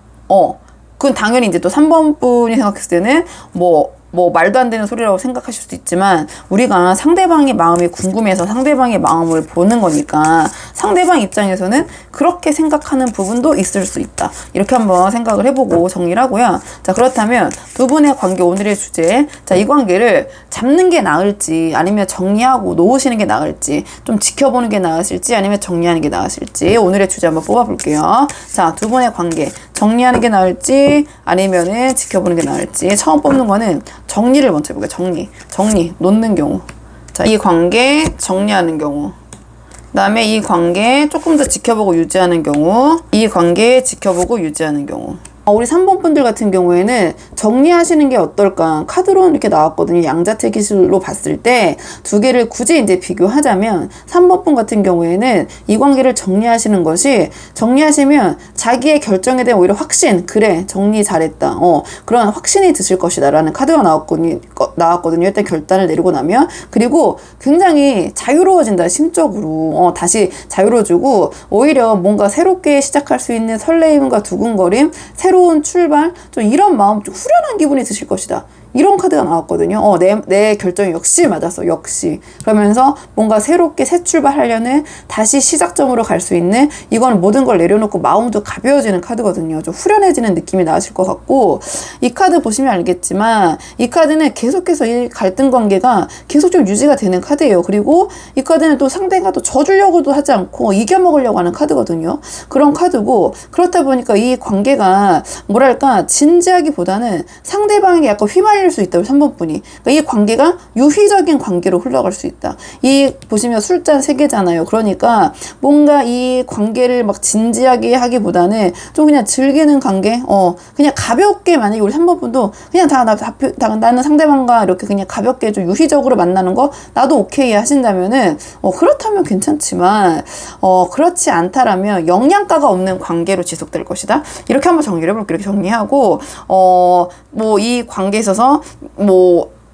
그건 당연히 이제 또 3번 분이 생각했을 때는 뭐 말도 안 되는 소리라고 생각하실 수도 있지만, 우리가 상대방의 마음이 궁금해서 상대방의 마음을 보는 거니까 상대방 입장에서는 그렇게 생각하는 부분도 있을 수 있다. 이렇게 한번 생각을 해보고 정리를 하고요. 자, 그렇다면 두 분의 관계, 오늘의 주제, 자, 이 관계를 잡는 게 나을지 아니면 정리하고 놓으시는 게 나을지, 좀 지켜보는 게 나으실지 아니면 정리하는 게 나으실지, 오늘의 주제 한번 뽑아볼게요. 자, 두 분의 관계 정리하는 게 나을지 아니면은 지켜보는 게 나을지. 처음 뽑는 거는 정리를 먼저 해볼게요. 정리 놓는 경우. 자, 이 관계 정리하는 경우, 그 다음에 이 관계 조금 더 지켜보고 유지하는 경우, 이 관계 지켜보고 유지하는 경우. 우리 3번 분들 같은 경우에는 정리하시는 게 어떨까? 카드로 이렇게 나왔거든요. 양자택 기술로 봤을 때 두 개를 굳이 이제 비교하자면 3번 분 같은 경우에는 이 관계를 정리하시는 것이, 정리하시면 자기의 결정에 대한 오히려 확신, 그래 정리 잘했다, 그런 확신이 드실 것이다 라는 카드가 나왔거든요. 일단 결단을 내리고 나면. 그리고 굉장히 자유로워진다. 심적으로 다시 자유로워지고, 오히려 뭔가 새롭게 시작할 수 있는 설레임과 두근거림, 새로운 출발, 좀 이런 마음, 좀 후련한 기분이 드실 것이다. 이런 카드가 나왔거든요. 내 결정이 역시 맞았어. 역시. 그러면서 뭔가 새롭게 새 출발하려는, 다시 시작점으로 갈 수 있는, 이건 모든 걸 내려놓고 마음도 가벼워지는 카드거든요. 좀 후련해지는 느낌이 나실 것 같고, 이 카드 보시면 알겠지만 이 카드는 계속해서 이 갈등 관계가 계속 좀 유지가 되는 카드예요. 그리고 이 카드는 또 상대가 또 져주려고도 하지 않고 이겨먹으려고 하는 카드거든요. 그런 카드고, 그렇다 보니까 이 관계가 뭐랄까 진지하기보다는 상대방에게 약간 휘말릴 수 있다. 3번 분이. 그러니까 이 관계가 유희적인 관계로 흘러갈 수 있다. 이 보시면 술잔 3개잖아요. 그러니까 뭔가 이 관계를 막 진지하게 하기보다는 좀 그냥 즐기는 관계, 그냥 가볍게, 만약에 우리 3번 분도 그냥 나는 상대방과 이렇게 그냥 가볍게 좀 유희적으로 만나는 거 나도 오케이 하신다면은 그렇다면 괜찮지만, 그렇지 않다라면 영양가가 없는 관계로 지속될 것이다. 이렇게 한번 정리를 해볼게요. 이렇게 정리하고, 뭐 이 관계에 있어서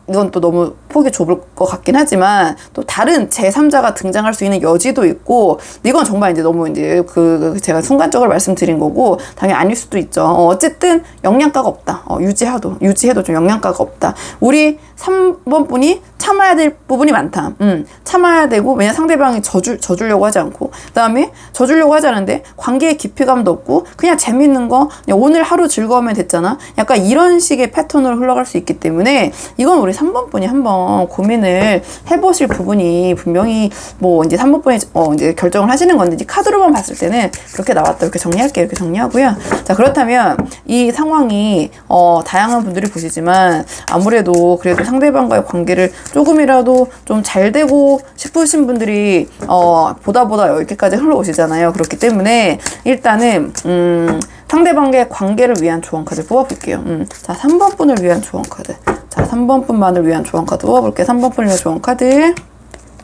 이건 또 너무 폭이 좁을 것 같긴 하지만, 또 다른 제3자가 등장할 수 있는 여지도 있고, 이건 정말 이제 너무 이제 제가 순간적으로 말씀드린 거고, 당연히 아닐 수도 있죠. 어쨌든 영양가가 없다. 유지해도 좀 영양가가 없다. 우리 3번 분이 참아야 될 부분이 많다. 참아야 되고, 왜냐 상대방이 져주려고 하지 않고, 그 다음에 져주려고 하지 않은데 관계의 깊이감도 없고, 그냥 재밌는 거, 그냥 오늘 하루 즐거우면 됐잖아. 약간 이런 식의 패턴으로 흘러갈 수 있기 때문에, 이건 우리 3번 분이 한번 고민을 해보실 부분이 분명히, 뭐 이제 3번 분이 이제 결정을 하시는 건데, 이제 카드로만 봤을 때는 그렇게 나왔다. 이렇게 정리할게요. 이렇게 정리하고요. 자, 그렇다면 이 상황이 다양한 분들이 보시지만, 아무래도 그래도 상대방과의 관계를 조금이라도 좀 잘 되고 싶으신 분들이 보다 여기까지 흘러오시잖아요. 그렇기 때문에 일단은 상대방과의 관계를 위한 조언 카드 뽑아볼게요. 자, 3번 분을 위한 조언 카드. 자, 3번 분만을 위한 조언 카드 뽑아볼게요. 3번 분을 위한 조언 카드.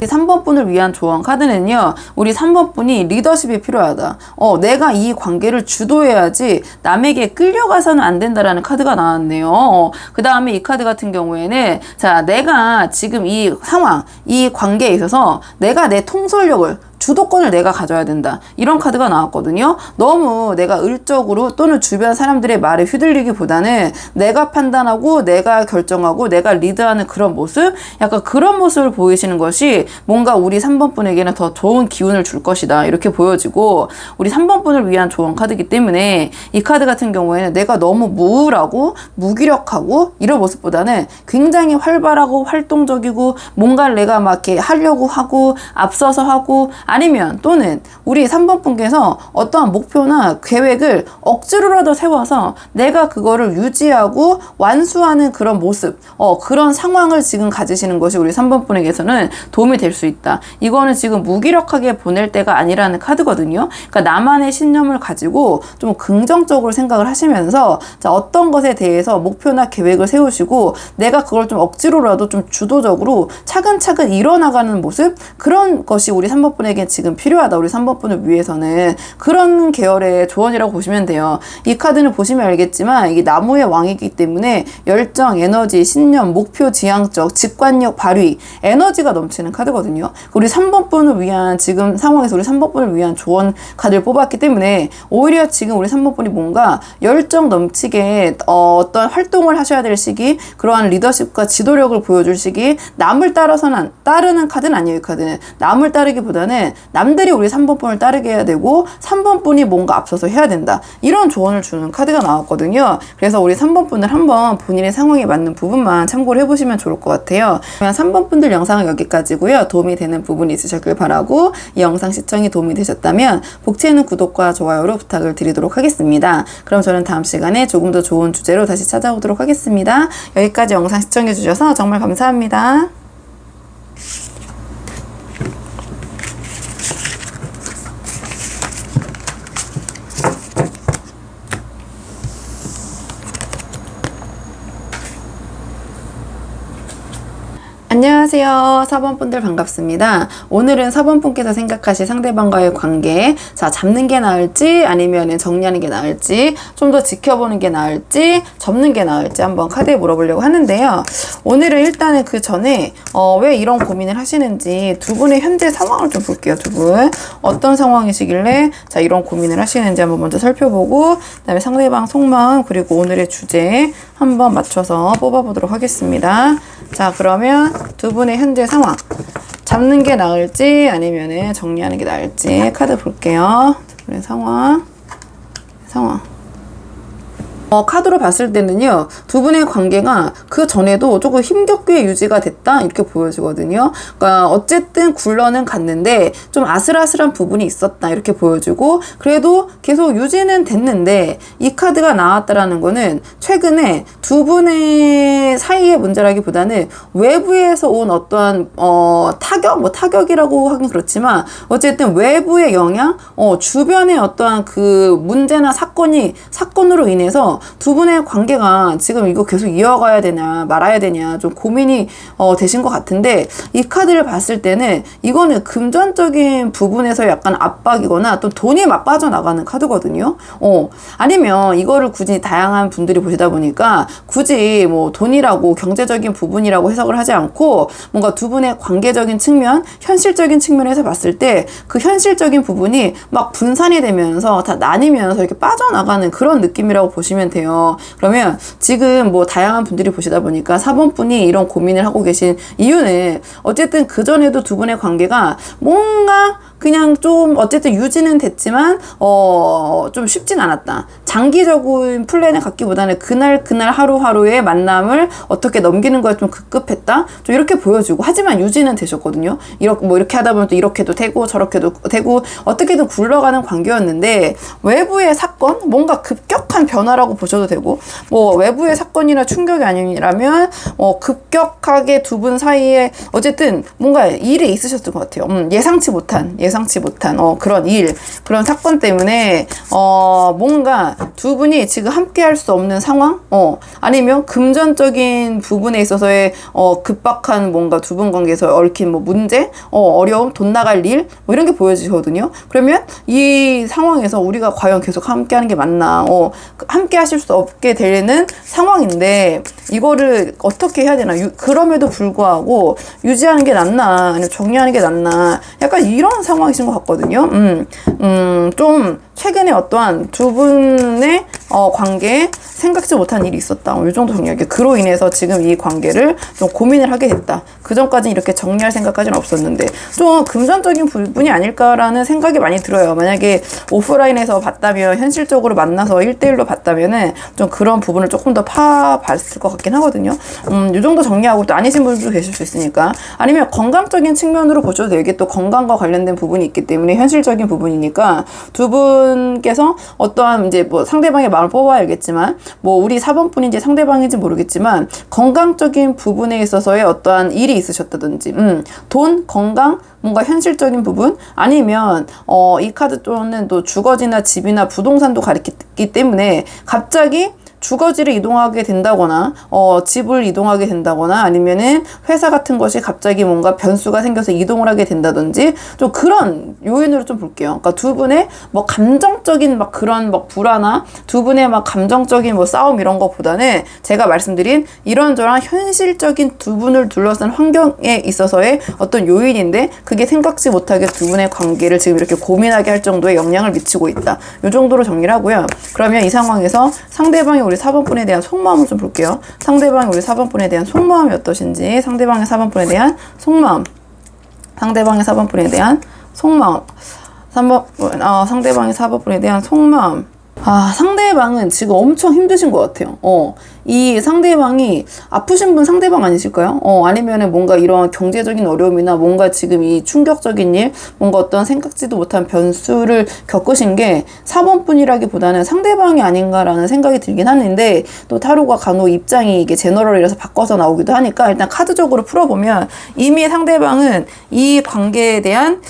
3번 분을 위한 조언 카드는요, 우리 3번 분이 리더십이 필요하다. 내가 이 관계를 주도해야지 남에게 끌려가서는 안 된다라는 카드가 나왔네요. 그 다음에 이 카드 같은 경우에는, 자, 내가 지금 이 상황, 이 관계에 있어서 내가 내 통솔력을 주도권을 내가 가져야 된다. 이런 카드가 나왔거든요. 너무 내가 을적으로 또는 주변 사람들의 말에 휘둘리기보다는 내가 판단하고 내가 결정하고 내가 리드하는 그런 모습, 약간 그런 모습을 보이시는 것이 뭔가 우리 3번 분에게는 더 좋은 기운을 줄 것이다. 이렇게 보여지고, 우리 3번 분을 위한 좋은 카드이기 때문에 이 카드 같은 경우에는 내가 너무 무울하고 무기력하고 이런 모습보다는 굉장히 활발하고 활동적이고 뭔가를 내가 막 이렇게 하려고 하고 앞서서 하고, 아니면 또는 우리 3번 분께서 어떠한 목표나 계획을 억지로라도 세워서 내가 그거를 유지하고 완수하는 그런 모습, 그런 상황을 지금 가지시는 것이 우리 3번 분에게서는 도움이 될 수 있다. 이거는 지금 무기력하게 보낼 때가 아니라는 카드거든요. 그러니까 나만의 신념을 가지고 좀 긍정적으로 생각을 하시면서, 자, 어떤 것에 대해서 목표나 계획을 세우시고 내가 그걸 좀 억지로라도 좀 주도적으로 차근차근 이뤄나가는 모습, 그런 것이 우리 3번 분에게 지금 필요하다. 우리 3번 분을 위해서는 그런 계열의 조언이라고 보시면 돼요. 이 카드는 보시면 알겠지만 이게 나무의 왕이기 때문에 열정, 에너지, 신념, 목표 지향적, 직관력 발휘, 에너지가 넘치는 카드거든요. 우리 3번 분을 위한, 지금 상황에서 우리 3번 분을 위한 조언 카드를 뽑았기 때문에 오히려 지금 우리 3번 분이 뭔가 열정 넘치게 어떤 활동을 하셔야 될 시기, 그러한 리더십과 지도력을 보여줄 시기, 남을 따라서는 따르는 카드는 아니에요. 이 카드는 남을 따르기보다는 남들이 우리 3번 분을 따르게 해야 되고 3번 분이 뭔가 앞서서 해야 된다. 이런 조언을 주는 카드가 나왔거든요. 그래서 우리 3번 분을 한번 본인의 상황에 맞는 부분만 참고를 해보시면 좋을 것 같아요. 그러면 3번 분들 영상은 여기까지고요. 도움이 되는 부분이 있으셨길 바라고, 이 영상 시청이 도움이 되셨다면 복채는 구독과 좋아요로 부탁을 드리도록 하겠습니다. 그럼 저는 다음 시간에 조금 더 좋은 주제로 다시 찾아오도록 하겠습니다. 여기까지 영상 시청해주셔서 정말 감사합니다. 안녕하세요. 4번 분들 반갑습니다. 오늘은 4번 분께서 생각하실 상대방과의 관계, 자, 잡는 게 나을지 아니면 정리하는 게 나을지, 좀 더 지켜보는 게 나을지 접는 게 나을지 한번 카드에 물어보려고 하는데요. 오늘은 일단은 그 전에 왜 이런 고민을 하시는지 두 분의 현재 상황을 좀 볼게요. 두 분 어떤 상황이시길래 자 이런 고민을 하시는지 한번 먼저 살펴보고, 그 다음에 상대방 속마음 그리고 오늘의 주제 한번 맞춰서 뽑아보도록 하겠습니다. 자, 그러면 두 분의 현재 상황, 잡는 게 나을지 아니면 정리하는 게 나을지 카드 볼게요. 두 분의 상황. 카드로 봤을 때는요, 두 분의 관계가 그 전에도 조금 힘겹게 유지가 됐다 이렇게 보여지거든요. 그러니까 어쨌든 굴러는 갔는데 좀 아슬아슬한 부분이 있었다 이렇게 보여지고, 그래도 계속 유지는 됐는데 이 카드가 나왔다라는 거는 최근에 두 분의 사이의 문제라기보다는 외부에서 온 어떠한 타격이라고 하긴 그렇지만 어쨌든 외부의 영향, 주변의 어떠한 그 문제나 사건으로 인해서 두 분의 관계가 지금 이거 계속 이어가야 되냐 말아야 되냐 좀 고민이 되신 것 같은데, 이 카드를 봤을 때는 이거는 금전적인 부분에서 약간 압박이거나 또 돈이 막 빠져나가는 카드거든요. 아니면 이거를 굳이 다양한 분들이 보시다 보니까 굳이 뭐 돈이라고 경제적인 부분이라고 해석을 하지 않고 뭔가 두 분의 관계적인 측면, 현실적인 측면에서 봤을 때 그 현실적인 부분이 막 분산이 되면서 다 나뉘면서 이렇게 빠져나가는 그런 느낌이라고 보시면 돼요. 그러면 지금 뭐 다양한 분들이 보시다 보니까 4번 분이 이런 고민을 하고 계신 이유는 어쨌든 그전에도 두 분의 관계가 뭔가 그냥 좀 어쨌든 유지는 됐지만 좀 쉽진 않았다. 장기적인 플랜을 갖기보다는 그날 하루하루의 만남을 어떻게 넘기는 거에 좀 급급했다. 좀 이렇게 보여지고, 하지만 유지는 되셨거든요. 이렇게 하다 보면 또 이렇게도 되고 저렇게도 되고 어떻게든 굴러가는 관계였는데, 외부의 사건, 뭔가 급격한 변화라고 보셔도 되고, 뭐 외부의 사건이나 충격이 아니라면 급격하게 두 분 사이에 어쨌든 뭔가 일이 있으셨을 것 같아요. 예상치 못한 그런 그런 사건 때문에 뭔가 두 분이 지금 함께 할 수 없는 상황, 아니면 금전적인 부분에 있어서의 급박한 뭔가 두 분 관계에서 얽힌 뭐 문제, 어려움, 돈 나갈 일, 뭐 이런 게 보여지거든요. 그러면 이 상황에서 우리가 과연 계속 함께 하는 게 맞나, 함께 유지하실 수 없게 되는 상황인데 이거를 어떻게 해야 되나? 그럼에도 불구하고 유지하는 게 낫나 아니면 정리하는 게 낫나 약간 이런 상황이신 것 같거든요. 좀 최근에 어떠한 두 분의 관계에 생각지 못한 일이 있었다. 이 정도 정리할게요. 그로 인해서 지금 이 관계를 좀 고민을 하게 됐다. 그 전까지는 이렇게 정리할 생각까지는 없었는데 좀 금전적인 부분이 아닐까라는 생각이 많이 들어요. 만약에 오프라인에서 봤다면 현실적으로 만나서 1대1로 봤다면은 좀 그런 부분을 조금 더 파봤을 것 같긴 하거든요. 이 정도 정리하고 또 아니신 분들도 계실 수 있으니까 아니면 건강적인 측면으로 보셔도 돼요. 이게 또 건강과 관련된 부분이 있기 때문에 현실적인 부분이니까 두 분께서 어떠한 이제 뭐 상대방의 마음을 뽑아야 알겠지만 뭐 우리 4번뿐인지 상대방인지 모르겠지만 건강적인 부분에 있어서의 어떠한 일이 있으셨다든지 돈, 건강, 뭔가 현실적인 부분 아니면 이 카드 또는 또 주거지나 집이나 부동산도 가리키기 때문에 갑자기 주거지를 이동하게 된다거나 집을 이동하게 된다거나 아니면은 회사 같은 것이 갑자기 뭔가 변수가 생겨서 이동을 하게 된다든지 좀 그런 요인으로 좀 볼게요. 그러니까 두 분의 뭐 감정적인 막 그런 막 불안함, 두 분의 막 감정적인 뭐 싸움 이런 것보다는 제가 말씀드린 이런저런 현실적인 두 분을 둘러싼 환경에 있어서의 어떤 요인인데 그게 생각지 못하게 두 분의 관계를 지금 이렇게 고민하게 할 정도의 영향을 미치고 있다. 이 정도로 정리를 하고요. 그러면 이 상황에서 상대방이 우리 4번분에 대한 속마음을 좀 볼게요. 상대방이 우리 4번분에 대한 속마음이 어떠신지 상대방의 4번분에 대한 속마음 상대방의 4번분에 대한 속마음 3번, 상대방의 4번분에 대한 속마음 상대방은 지금 엄청 힘드신 것 같아요. 이 상대방이 아프신 분 상대방 아니실까요? 아니면은 뭔가 이런 경제적인 어려움이나 뭔가 지금 이 충격적인 일, 뭔가 어떤 생각지도 못한 변수를 겪으신 게 4번 분이라기보다는 상대방이 아닌가라는 생각이 들긴 하는데 또 타로가 간혹 입장이 이게 제너럴이라서 바꿔서 나오기도 하니까 일단 카드적으로 풀어보면 이미 상대방은 이 관계에 대한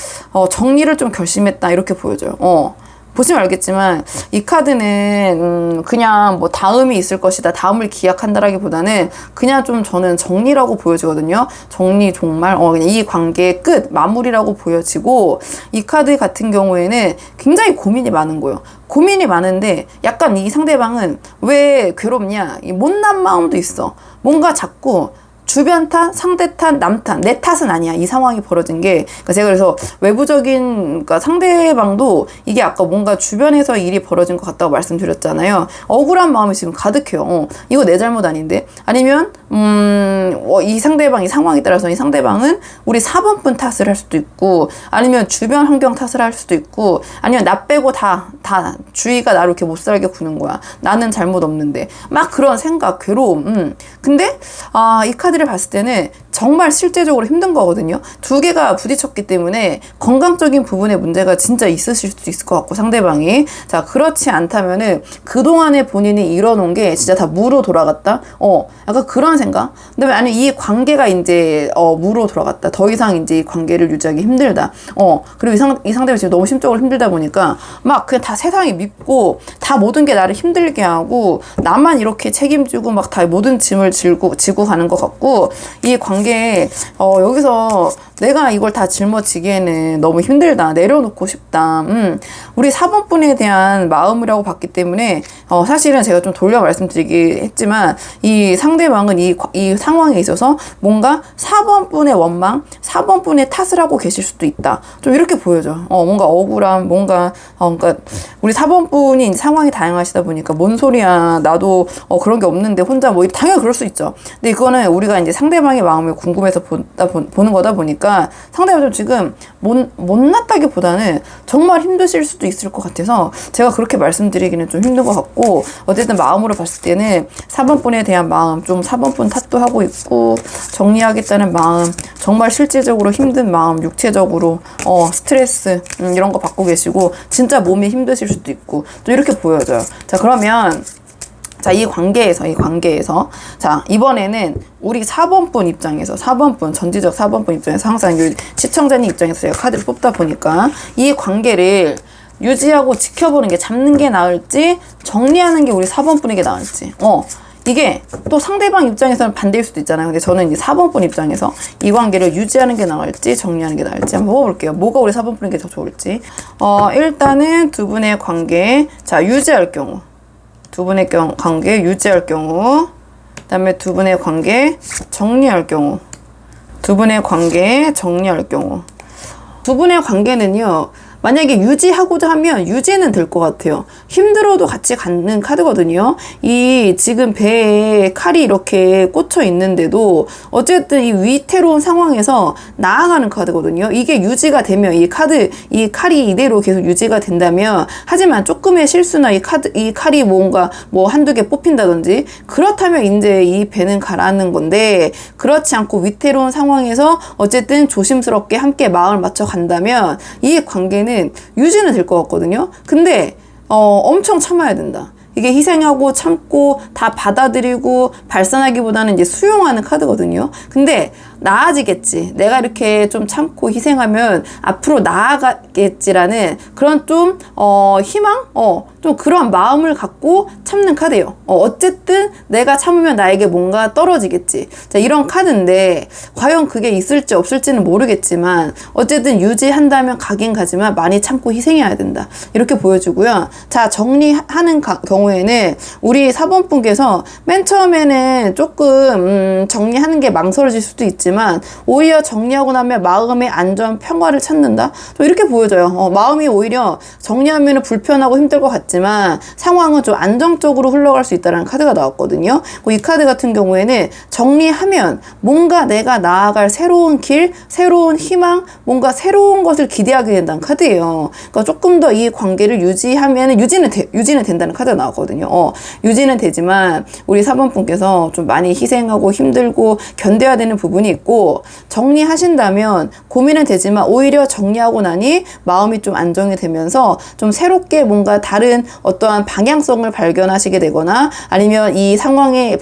정리를 좀 결심했다 이렇게 보여져요. 보시면 알겠지만 이 카드는 그냥 뭐 다음이 있을 것이다 다음을 기약한다라기보다는 그냥 좀 저는 정리라고 보여지거든요. 정리 종말 그냥 이 관계의 끝 마무리라고 보여지고 이 카드 같은 경우에는 굉장히 고민이 많은 거예요. 고민이 많은데 약간 이 상대방은 왜 괴롭냐 이 못난 마음도 있어. 뭔가 자꾸 주변 탓, 상대 탓, 남 탓, 내 탓은 아니야. 이 상황이 벌어진 게. 그러니까 제가 그래서 외부적인, 그러니까 상대방도 이게 아까 뭔가 주변에서 일이 벌어진 것 같다고 말씀드렸잖아요. 억울한 마음이 지금 가득해요. 이거 내 잘못 아닌데? 아니면, 이 상대방이 상황에 따라서 이 상대방은 우리 4번분 탓을 할 수도 있고, 아니면 주변 환경 탓을 할 수도 있고, 아니면 나 빼고 다 주위가 나를 이렇게 못 살게 구는 거야. 나는 잘못 없는데. 막 그런 생각, 괴로움. 근데, 이 카드를 봤을 때는 정말 실제적으로 힘든 거거든요. 두 개가 부딪혔기 때문에 건강적인 부분에 문제가 진짜 있으실 수도 있을 것 같고 상대방이 자 그렇지 않다면은 그동안에 본인이 이뤄놓은 게 진짜 다 무로 돌아갔다. 약간 그런 생각. 근데 아니 이 관계가 이제 무로 돌아갔다. 더 이상 이제 이 관계를 유지하기 힘들다. 그리고 이 상대가 지금 너무 심적으로 힘들다 보니까 막 그냥 다 세상이 밉고 다 모든 게 나를 힘들게 하고 나만 이렇게 책임지고 막 다 모든 짐을 지고 가는 것 같고 이 관계에 여기서 내가 이걸 다 짊어지기에는 너무 힘들다. 내려놓고 싶다. 우리 4번 분에 대한 마음이라고 봤기 때문에 사실은 제가 좀 돌려 말씀드리긴 했지만 이 상대방은 이 상황에 있어서 뭔가 4번 분의 원망, 4번 분의 탓을 하고 계실 수도 있다. 좀 이렇게 보여져. 뭔가 억울함, 뭔가 그러니까 우리 4번 분이 상황이 다양하시다 보니까 뭔 소리야. 나도 그런 게 없는데 혼자 뭐 당연히 그럴 수 있죠. 근데 이거는 우리가 이제 상대방의 마음을 궁금해서 보는 거다 보니까 상대가 좀 지금 못났다기보다는 정말 힘드실 수도 있을 것 같아서 제가 그렇게 말씀드리기는 좀 힘든 것 같고 어쨌든 마음으로 봤을 때는 4번 분에 대한 마음 좀 4번 분 탓도 하고 있고 정리하겠다는 마음 정말 실질적으로 힘든 마음 육체적으로 스트레스 이런 거 받고 계시고 진짜 몸이 힘드실 수도 있고 또 이렇게 보여져요. 자 그러면 자, 이 관계에서. 자, 이번에는 우리 4번분 입장에서, 4번분, 전지적 4번분 입장에서 항상 시청자님 입장에서 제가 카드를 뽑다 보니까 이 관계를 유지하고 지켜보는 게 잡는 게 나을지, 정리하는 게 우리 4번분에게 나을지. 이게 또 상대방 입장에서는 반대일 수도 있잖아요. 근데 저는 이제 4번분 입장에서 이 관계를 유지하는 게 나을지, 정리하는 게 나을지 한번 뽑아볼게요. 뭐가 우리 4번분에게 더 좋을지. 일단은 두 분의 관계, 자, 유지할 경우. 두 분의 관계 유지할 경우, 그 다음에 두 분의 관계 정리할 경우, 두 분의 관계 정리할 경우. 두 분의 관계는요, 만약에 유지하고자 하면 유지는 될 것 같아요. 힘들어도 같이 가는 카드거든요. 이 지금 배에 칼이 이렇게 꽂혀 있는데도 어쨌든 이 위태로운 상황에서 나아가는 카드거든요. 이게 유지가 되면 이 칼이 이대로 계속 유지가 된다면, 하지만 조금의 실수나 이 칼이 뭔가 뭐 한두 개 뽑힌다든지 그렇다면 이제 이 배는 가라앉는 건데, 그렇지 않고 위태로운 상황에서 어쨌든 조심스럽게 함께 마음을 맞춰 간다면 이 관계는 유지는 될 것 같거든요. 근데 엄청 참아야 된다. 이게 희생하고 참고 다 받아들이고 발산하기보다는 이제 수용하는 카드거든요. 근데 나아지겠지. 내가 이렇게 좀 참고 희생하면 앞으로 나아가겠지라는 그런 좀 희망? 좀 그런 마음을 갖고 참는 카드예요. 어쨌든 내가 참으면 나에게 뭔가 떨어지겠지. 자, 이런 카드인데 과연 그게 있을지 없을지는 모르겠지만 어쨌든 유지한다면 가긴 가지만 많이 참고 희생해야 된다. 이렇게 보여주고요. 자, 정리하는 경우에는 우리 4번 분께서 맨 처음에는 조금 정리하는 게 망설여질 수도 있지만 오히려 정리하고 나면 마음의 안전, 평화를 찾는다? 또 이렇게 보여져요. 마음이 오히려 정리하면 불편하고 힘들 것 같지만 상황은 좀 안정적으로 흘러갈 수 있다는 카드가 나왔거든요. 이 카드 같은 경우에는 정리하면 뭔가 내가 나아갈 새로운 길, 새로운 희망, 뭔가 새로운 것을 기대하게 된다는 카드예요. 그러니까 조금 더 이 관계를 유지하면 유지는 된다는 카드가 나왔거든요. 유지는 되지만 우리 4번 분께서 좀 많이 희생하고 힘들고 견뎌야 되는 부분이 있고, 정리하신다면 고민은 되지만 오히려 정리하고 나니 마음이 좀 안정이 되면서 좀 새롭게 뭔가 다른 어떠한 방향성을 발견하시게 되거나 아니면 이 상황을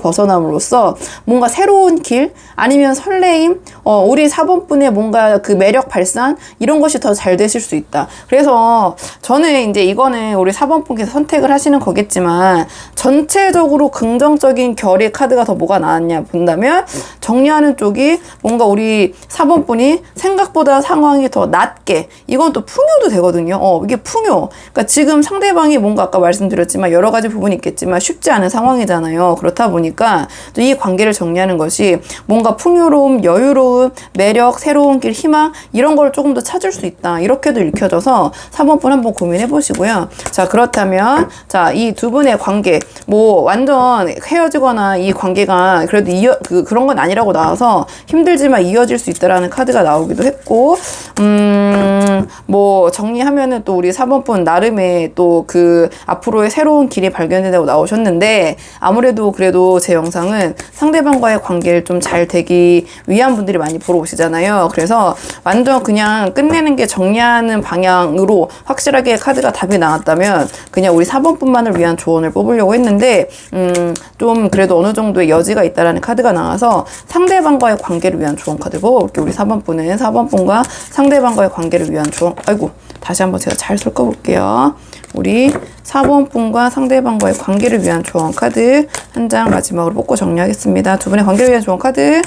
벗어남으로써 뭔가 새로운 길 아니면 설레임, 우리 4번 분의 뭔가 그 매력 발산 이런 것이 더 잘 되실 수 있다. 그래서 저는 이제 이거는 우리 4번 분께서 선택을 하시는 거겠지만 전체적으로 긍정적인 결의 카드가 더 뭐가 나왔냐 본다면 정리하는 쪽이 뭔가 우리 4번 분이 생각보다 상황이 더 낮게, 이건 또 풍요도 되거든요. 이게 풍요. 그러니까 지금 상대방이 뭔가 아까 말씀드렸지만 여러 가지 부분이 있겠지만 쉽지 않은 상황이잖아요. 그렇다 보니까 또 이 관계를 정리하는 것이 뭔가 풍요로움, 여유로움, 매력, 새로운 길, 희망 이런 걸 조금 더 찾을 수 있다. 이렇게도 읽혀져서 4번 분 한번 고민해 보시고요. 자, 그렇다면 자, 이 두 분의 관계 뭐 완전 헤어지거나 이 관계가 그래도 그런 건 아니라고 나와서 힘들지만 이어질 수 있다라는 카드가 나오기도 했고, 뭐 정리하면은 또 우리 4번 분 나름의 또 그 앞으로의 새로운 길이 발견된다고 나오셨는데, 아무래도 그래도 제 영상은 상대방과의 관계를 좀 잘 되기 위한 분들이 많이 보러 오시잖아요. 그래서 완전 그냥 끝내는 게 정리하는 방향으로 확실하게 카드가 답이 나왔다면 그냥 우리 4번 분만을 위한 조언을 뽑으려고 했는데, 좀 그래도 어느 정도의 여지가 있다라는 카드가 나와서 상대방과의 관계를 위한 조언 카드 뽑아볼게요. 우리 4번 분은 4번 분과 상대방과의 관계를 위한 조언, 다시 한번 제가 잘 섞어볼게요. 우리 4번 분과 상대방과의 관계를 위한 조언 카드 한 장 마지막으로 뽑고 정리하겠습니다. 두 분의 관계를 위한 조언 카드.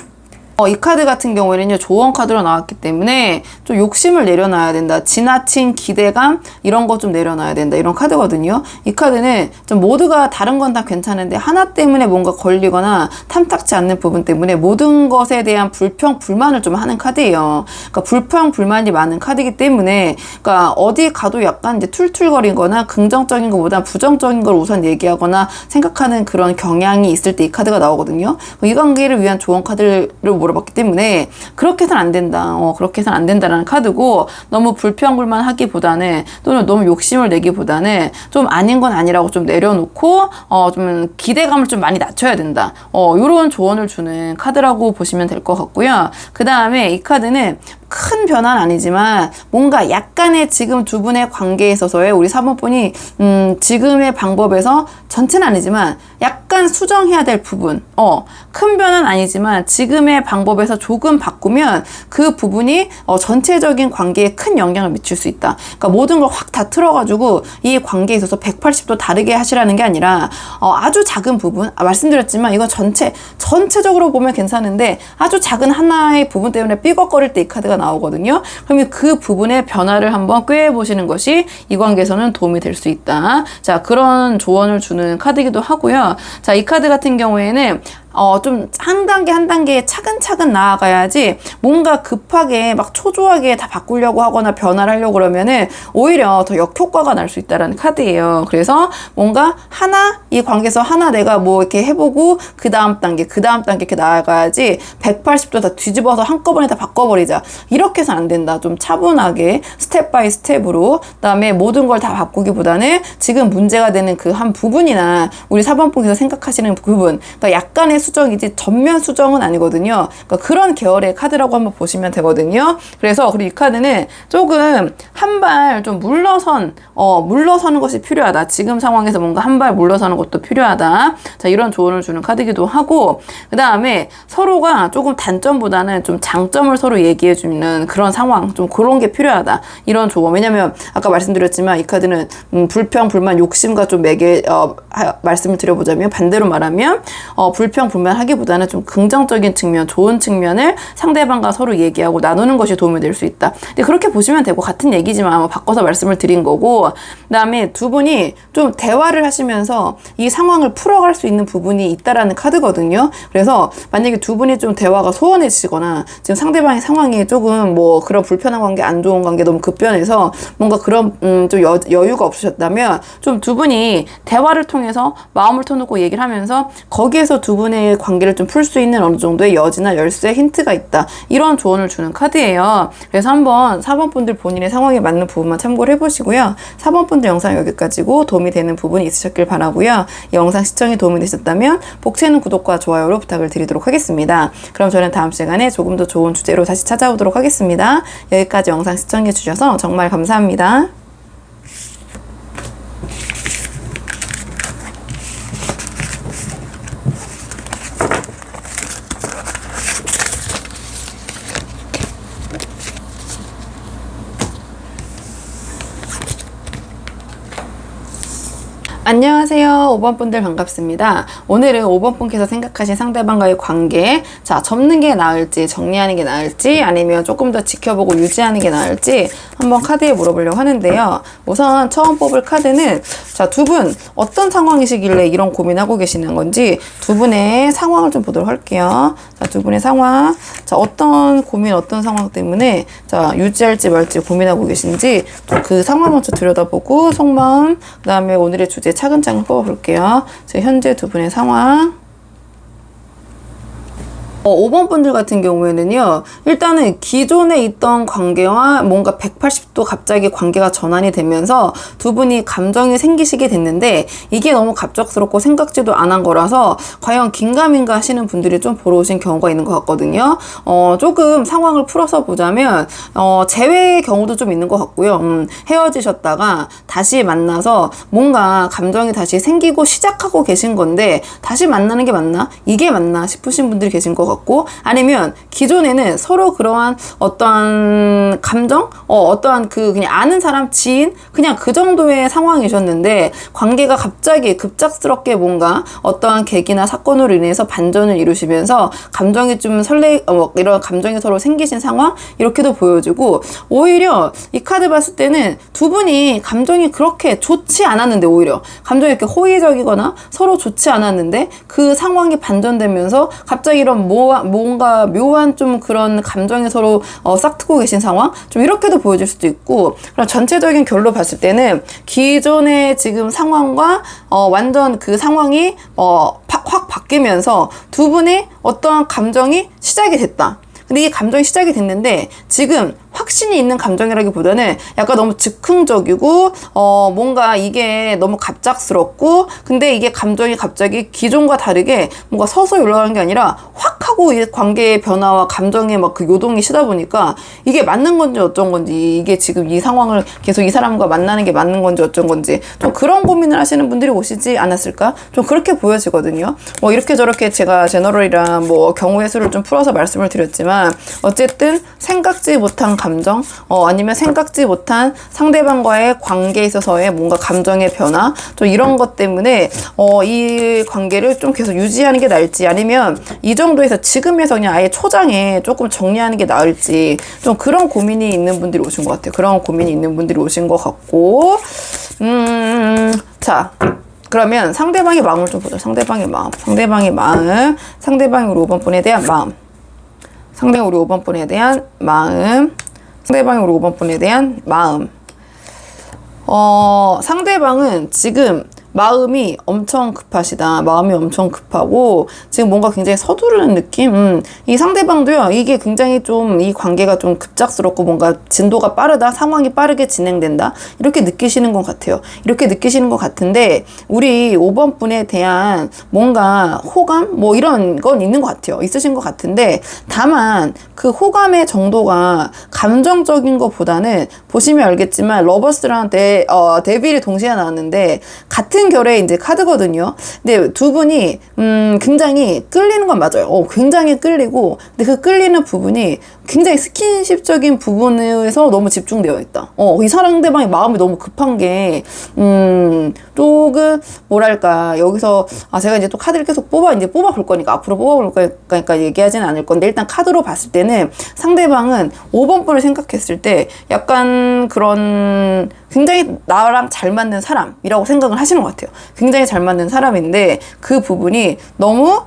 이 카드 같은 경우에는요, 조언 카드로 나왔기 때문에 좀 욕심을 내려놔야 된다. 지나친 기대감, 이런 거 좀 내려놔야 된다. 이런 카드거든요. 이 카드는 좀 모두가 다른 건 다 괜찮은데 하나 때문에 뭔가 걸리거나 탐탁지 않는 부분 때문에 모든 것에 대한 불평, 불만을 좀 하는 카드예요. 그러니까 불평, 불만이 많은 카드이기 때문에, 그러니까 어디 가도 약간 이제 툴툴거리거나 긍정적인 것보다 부정적인 걸 우선 얘기하거나 생각하는 그런 경향이 있을 때 이 카드가 나오거든요. 이 관계를 위한 조언 카드를 물어봤기 때문에 그렇게 해서는 안 된다. 그렇게 해서는 안 된다라는 카드고, 너무 불평불만 하기보다는 또는 너무 욕심을 내기보다는 좀 아닌 건 아니라고 좀 내려놓고 좀 기대감을 좀 많이 낮춰야 된다. 요런 조언을 주는 카드라고 보시면 될 것 같고요. 그 다음에 이 카드는 큰 변화는 아니지만 뭔가 약간의 지금 두 분의 관계에 있어서의 우리 4번 분이 지금의 방법에서 전체는 아니지만 약간 수정해야 될 부분, 큰 변화는 아니지만 지금의 방법에서 조금 바꾸면 그 부분이 전체적인 관계에 큰 영향을 미칠 수 있다. 그러니까 모든 걸 확 다 틀어가지고 이 관계에 있어서 180도 다르게 하시라는 게 아니라 아주 작은 부분, 말씀드렸지만 이건 전체적으로 보면 괜찮은데 아주 작은 하나의 부분 때문에 삐걱거릴 때 이 카드가 카드가 나오거든요. 그러면 그 부분의 변화를 한번 꾀해 보시는 것이 이 관계에서는 도움이 될 수 있다. 자, 그런 조언을 주는 카드이기도 하고요. 자, 이 카드 같은 경우에는 좀 한 단계 한 단계 차근차근 나아가야지 뭔가 급하게 막 초조하게 다 바꾸려고 하거나 변화를 하려고 그러면은 오히려 더 역효과가 날 수 있다라는 카드예요. 그래서 뭔가 하나, 이 관계에서 하나 내가 뭐 이렇게 해보고 그 다음 단계 이렇게 나아가야지 180도 다 뒤집어서 한꺼번에 다 바꿔버리자. 이렇게 해서 안 된다. 좀 차분하게 스텝 바이 스텝으로 그다음에 모든 걸 다 바꾸기보다는 지금 문제가 되는 그 한 부분이나 우리 4번 punk에서 생각하시는 부분, 그러니까 약간의 수정이지 전면 수정은 아니거든요. 그러니까 그런 계열의 카드라고 한번 보시면 되거든요. 그래서 그리고 이 카드는 조금 한 발 좀 물러서는 것이 필요하다. 지금 상황에서 뭔가 한 발 물러서는 것도 필요하다. 자, 이런 조언을 주는 카드이기도 하고, 그 다음에 서로가 조금 단점보다는 좀 장점을 서로 얘기해 주는 그런 상황, 좀 그런 게 필요하다. 이런 조언. 왜냐면 아까 말씀드렸지만 이 카드는 불평, 불만, 욕심과 좀 매개 말씀을 드려보자면, 반대로 말하면 불평, 불만하기보다는 좀 긍정적인 측면, 좋은 측면을 상대방과 서로 얘기하고 나누는 것이 도움이 될 수 있다. 근데 그렇게 보시면 되고, 같은 얘기지만 바꿔서 말씀을 드린 거고, 그 다음에 두 분이 좀 대화를 하시면서 이 상황을 풀어갈 수 있는 부분이 있다라는 카드거든요. 그래서 만약에 두 분이 좀 대화가 소원해지거나 지금 상대방의 상황이 조금 뭐 그런 불편한 관계, 안 좋은 관계 너무 급변해서 뭔가 그런 좀 여유가 없으셨다면 좀 두 분이 대화를 통해서 마음을 터놓고 얘기를 하면서 거기에서 두 분의 관계를 좀 풀 수 있는 어느 정도의 여지나 열쇠, 힌트가 있다. 이런 조언을 주는 카드예요. 그래서 한번 4번 분들 본인의 상황에 맞는 부분만 참고를 해보시고요. 4번 분들 영상 여기까지고 도움이 되는 부분이 있으셨길 바라고요. 이 영상 시청이 도움이 되셨다면 복채는 구독과 좋아요로 부탁을 드리도록 하겠습니다. 그럼 저는 다음 시간에 조금 더 좋은 주제로 다시 찾아오도록 하겠습니다. 여기까지 영상 시청해 주셔서 정말 감사합니다. 안녕하세요. 5번 분들 반갑습니다. 오늘은 5번 분께서 생각하신 상대방과의 관계, 자, 접는 게 나을지, 정리하는 게 나을지, 아니면 조금 더 지켜보고 유지하는 게 나을지 한번 카드에 물어보려고 하는데요. 우선 처음 뽑을 카드는, 자, 두 분 어떤 상황이시길래 이런 고민하고 계시는 건지 두 분의 상황을 좀 보도록 할게요. 자, 두 분의 상황, 자, 어떤 고민, 어떤 상황 때문에 자, 유지할지 말지 고민하고 계신지 그 상황 먼저 들여다보고 속마음, 그 다음에 오늘의 주제 차근차근 뽑아볼게요. 현재 두 분의 상황. 5번 분들 같은 경우에는요, 일단은 기존에 있던 관계와 뭔가 180도 갑자기 관계가 전환이 되면서 두 분이 감정이 생기시게 됐는데 이게 너무 갑작스럽고 생각지도 않은 거라서 과연 긴가민가 하시는 분들이 좀 보러 오신 경우가 있는 것 같거든요. 조금 상황을 풀어서 보자면 재회의 경우도 좀 있는 것 같고요. 헤어지셨다가 다시 만나서 뭔가 감정이 다시 생기고 시작하고 계신 건데 다시 만나는 게 맞나? 이게 맞나? 싶으신 분들이 계신 것 같고, 아니면 기존에는 서로 그러한 어떠한 감정, 어떠한 그냥 아는 사람, 지인, 그냥 그 정도의 상황이셨는데 관계가 갑자기 급작스럽게 뭔가 어떠한 계기나 사건으로 인해서 반전을 이루시면서 감정이 좀 이런 감정이 서로 생기신 상황, 이렇게도 보여지고, 오히려 이 카드 봤을 때는 두 분이 감정이 그렇게 좋지 않았는데, 오히려 감정이 이렇게 호의적이거나 서로 좋지 않았는데 그 상황이 반전되면서 갑자기 이런 뭔가 묘한 좀 그런 감정이 서로 싹트고 계신 상황, 좀 이렇게도 보여질 수도 있고, 그럼 전체적인 결로 봤을 때는 기존의 지금 상황과 완전 그 상황이 확 바뀌면서 두 분의 어떠한 감정이 시작이 됐다. 근데 이 감정이 시작이 됐는데 지금 확신이 있는 감정이라기보다는 약간 너무 즉흥적이고 뭔가 이게 너무 갑작스럽고, 근데 이게 감정이 갑자기 기존과 다르게 뭔가 서서히 올라가는 게 아니라 확 하고 이 관계의 변화와 감정의 막 그 요동이 시다 보니까 이게 맞는 건지 어쩐 건지, 이게 지금 이 상황을 계속 이 사람과 만나는 게 맞는 건지 어쩐 건지 좀 그런 고민을 하시는 분들이 오시지 않았을까? 좀 그렇게 보여지거든요. 이렇게 저렇게 제가 제너럴이랑 경우의 수를 좀 풀어서 말씀을 드렸지만, 어쨌든 생각지 못한 감정, 아니면 생각지 못한 상대방과의 관계에 있어서의 뭔가 감정의 변화, 좀 이런 것 때문에 이 관계를 좀 계속 유지하는 게 나을지, 아니면 이 정도에서 지금에서 그냥 아예 초장에 조금 정리하는 게 나을지 좀 그런 고민이 있는 분들이 오신 것 같아요. 그런 고민이 있는 분들이 오신 것 같고, 자, 그러면 상대방의 마음을 좀 보자. 상대방의 마음. 상대방이 우리 5번 분에 대한 마음. 상대방이 우리 5번 분에 대한 마음. 상대방이 우리 5번 분에 대한 마음. 상대방은 지금 마음이 엄청 급하시다. 마음이 엄청 급하고 지금 뭔가 굉장히 서두르는 느낌? 이 상대방도요. 이게 굉장히 좀 이 관계가 좀 급작스럽고 뭔가 진도가 빠르다. 상황이 빠르게 진행된다. 이렇게 느끼시는 것 같아요. 이렇게 느끼시는 것 같은데 우리 5번 분에 대한 뭔가 호감? 뭐 이런 건 있는 것 같아요. 있으신 것 같은데 다만 그 호감의 정도가 감정적인 것보다는 보시면 알겠지만 러버스랑 데빌이 동시에 나왔는데 같은 결의 이제 카드거든요. 근데 두 분이 굉장히 끌리는 건 맞아요. 굉장히 끌리고 근데 그 끌리는 부분이 굉장히 스킨십적인 부분에서 너무 집중되어 있다. 이 상대방의 마음이 너무 급한 게 조금 뭐랄까 여기서 제가 이제 또 카드를 계속 뽑아볼 거니까 앞으로 뽑아볼 거니까 얘기하지는 않을 건데 일단 카드로 봤을 때는 상대방은 5번 분을 생각했을 때 약간 그런 굉장히 나랑 잘 맞는 사람이라고 생각을 하시는 것 같아요. 굉장히 잘 맞는 사람인데 그 부분이 너무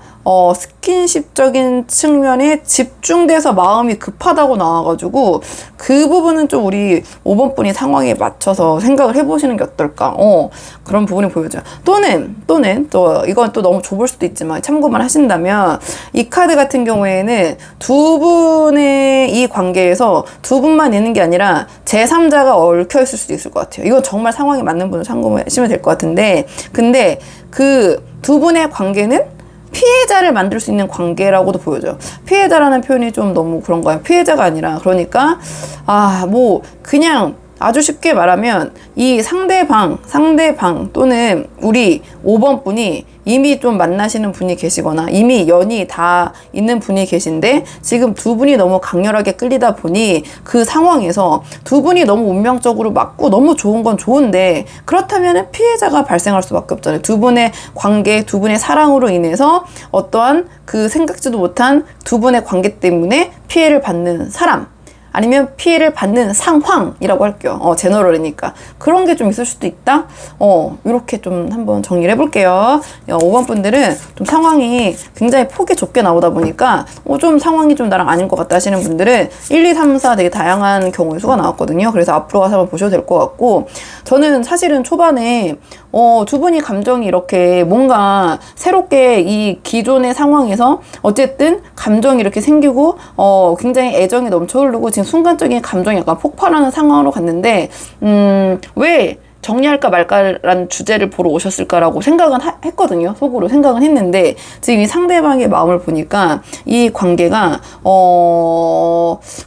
스킨십적인 측면에 집중돼서 마음이 급하다고 나와가지고 그 부분은 좀 우리 5번 분이 상황에 맞춰서 생각을 해보시는 게 어떨까. 그런 부분이 보여져요. 또는 또 이건 또 너무 좁을 수도 있지만 참고만 하신다면 이 카드 같은 경우에는 두 분의 이 관계에서 두 분만 있는 게 아니라 제3자가 얽혀 있을 수도 있을 것 같아요. 이건 정말 상황에 맞는 분을 참고하시면 될 것 같은데 근데 그 두 분의 관계는 피해자를 만들 수 있는 관계라고도 보여져요. 피해자라는 표현이 좀 너무 그런 거예요. 피해자가 아니라 그러니까 뭐 그냥 아주 쉽게 말하면 이 상대방 또는 우리 5번 분이 이미 좀 만나시는 분이 계시거나 이미 연이 다 있는 분이 계신데 지금 두 분이 너무 강렬하게 끌리다 보니 그 상황에서 두 분이 너무 운명적으로 맞고 너무 좋은 건 좋은데 그렇다면 피해자가 발생할 수밖에 없잖아요. 두 분의 관계, 두 분의 사랑으로 인해서 어떠한 그 생각지도 못한 두 분의 관계 때문에 피해를 받는 사람 아니면 피해를 받는 상황이라고 할게요. 제너럴이니까. 그런 게 좀 있을 수도 있다? 이렇게 좀 한번 정리를 해볼게요. 5번 분들은 좀 상황이 굉장히 폭이 좁게 나오다 보니까, 좀 상황이 좀 나랑 아닌 것 같다 하시는 분들은 1, 2, 3, 4 되게 다양한 경우의 수가 나왔거든요. 그래서 앞으로 가서 한번 보셔도 될 것 같고, 저는 사실은 초반에 두 분이 감정이 이렇게 뭔가 새롭게 이 기존의 상황에서 어쨌든 감정이 이렇게 생기고 굉장히 애정이 넘쳐 흐르고 지금 순간적인 감정이 약간 폭발하는 상황으로 갔는데 왜 정리할까 말까라는 주제를 보러 오셨을까라고 생각은 했거든요. 속으로 생각은 했는데 지금 이 상대방의 마음을 보니까 이 관계가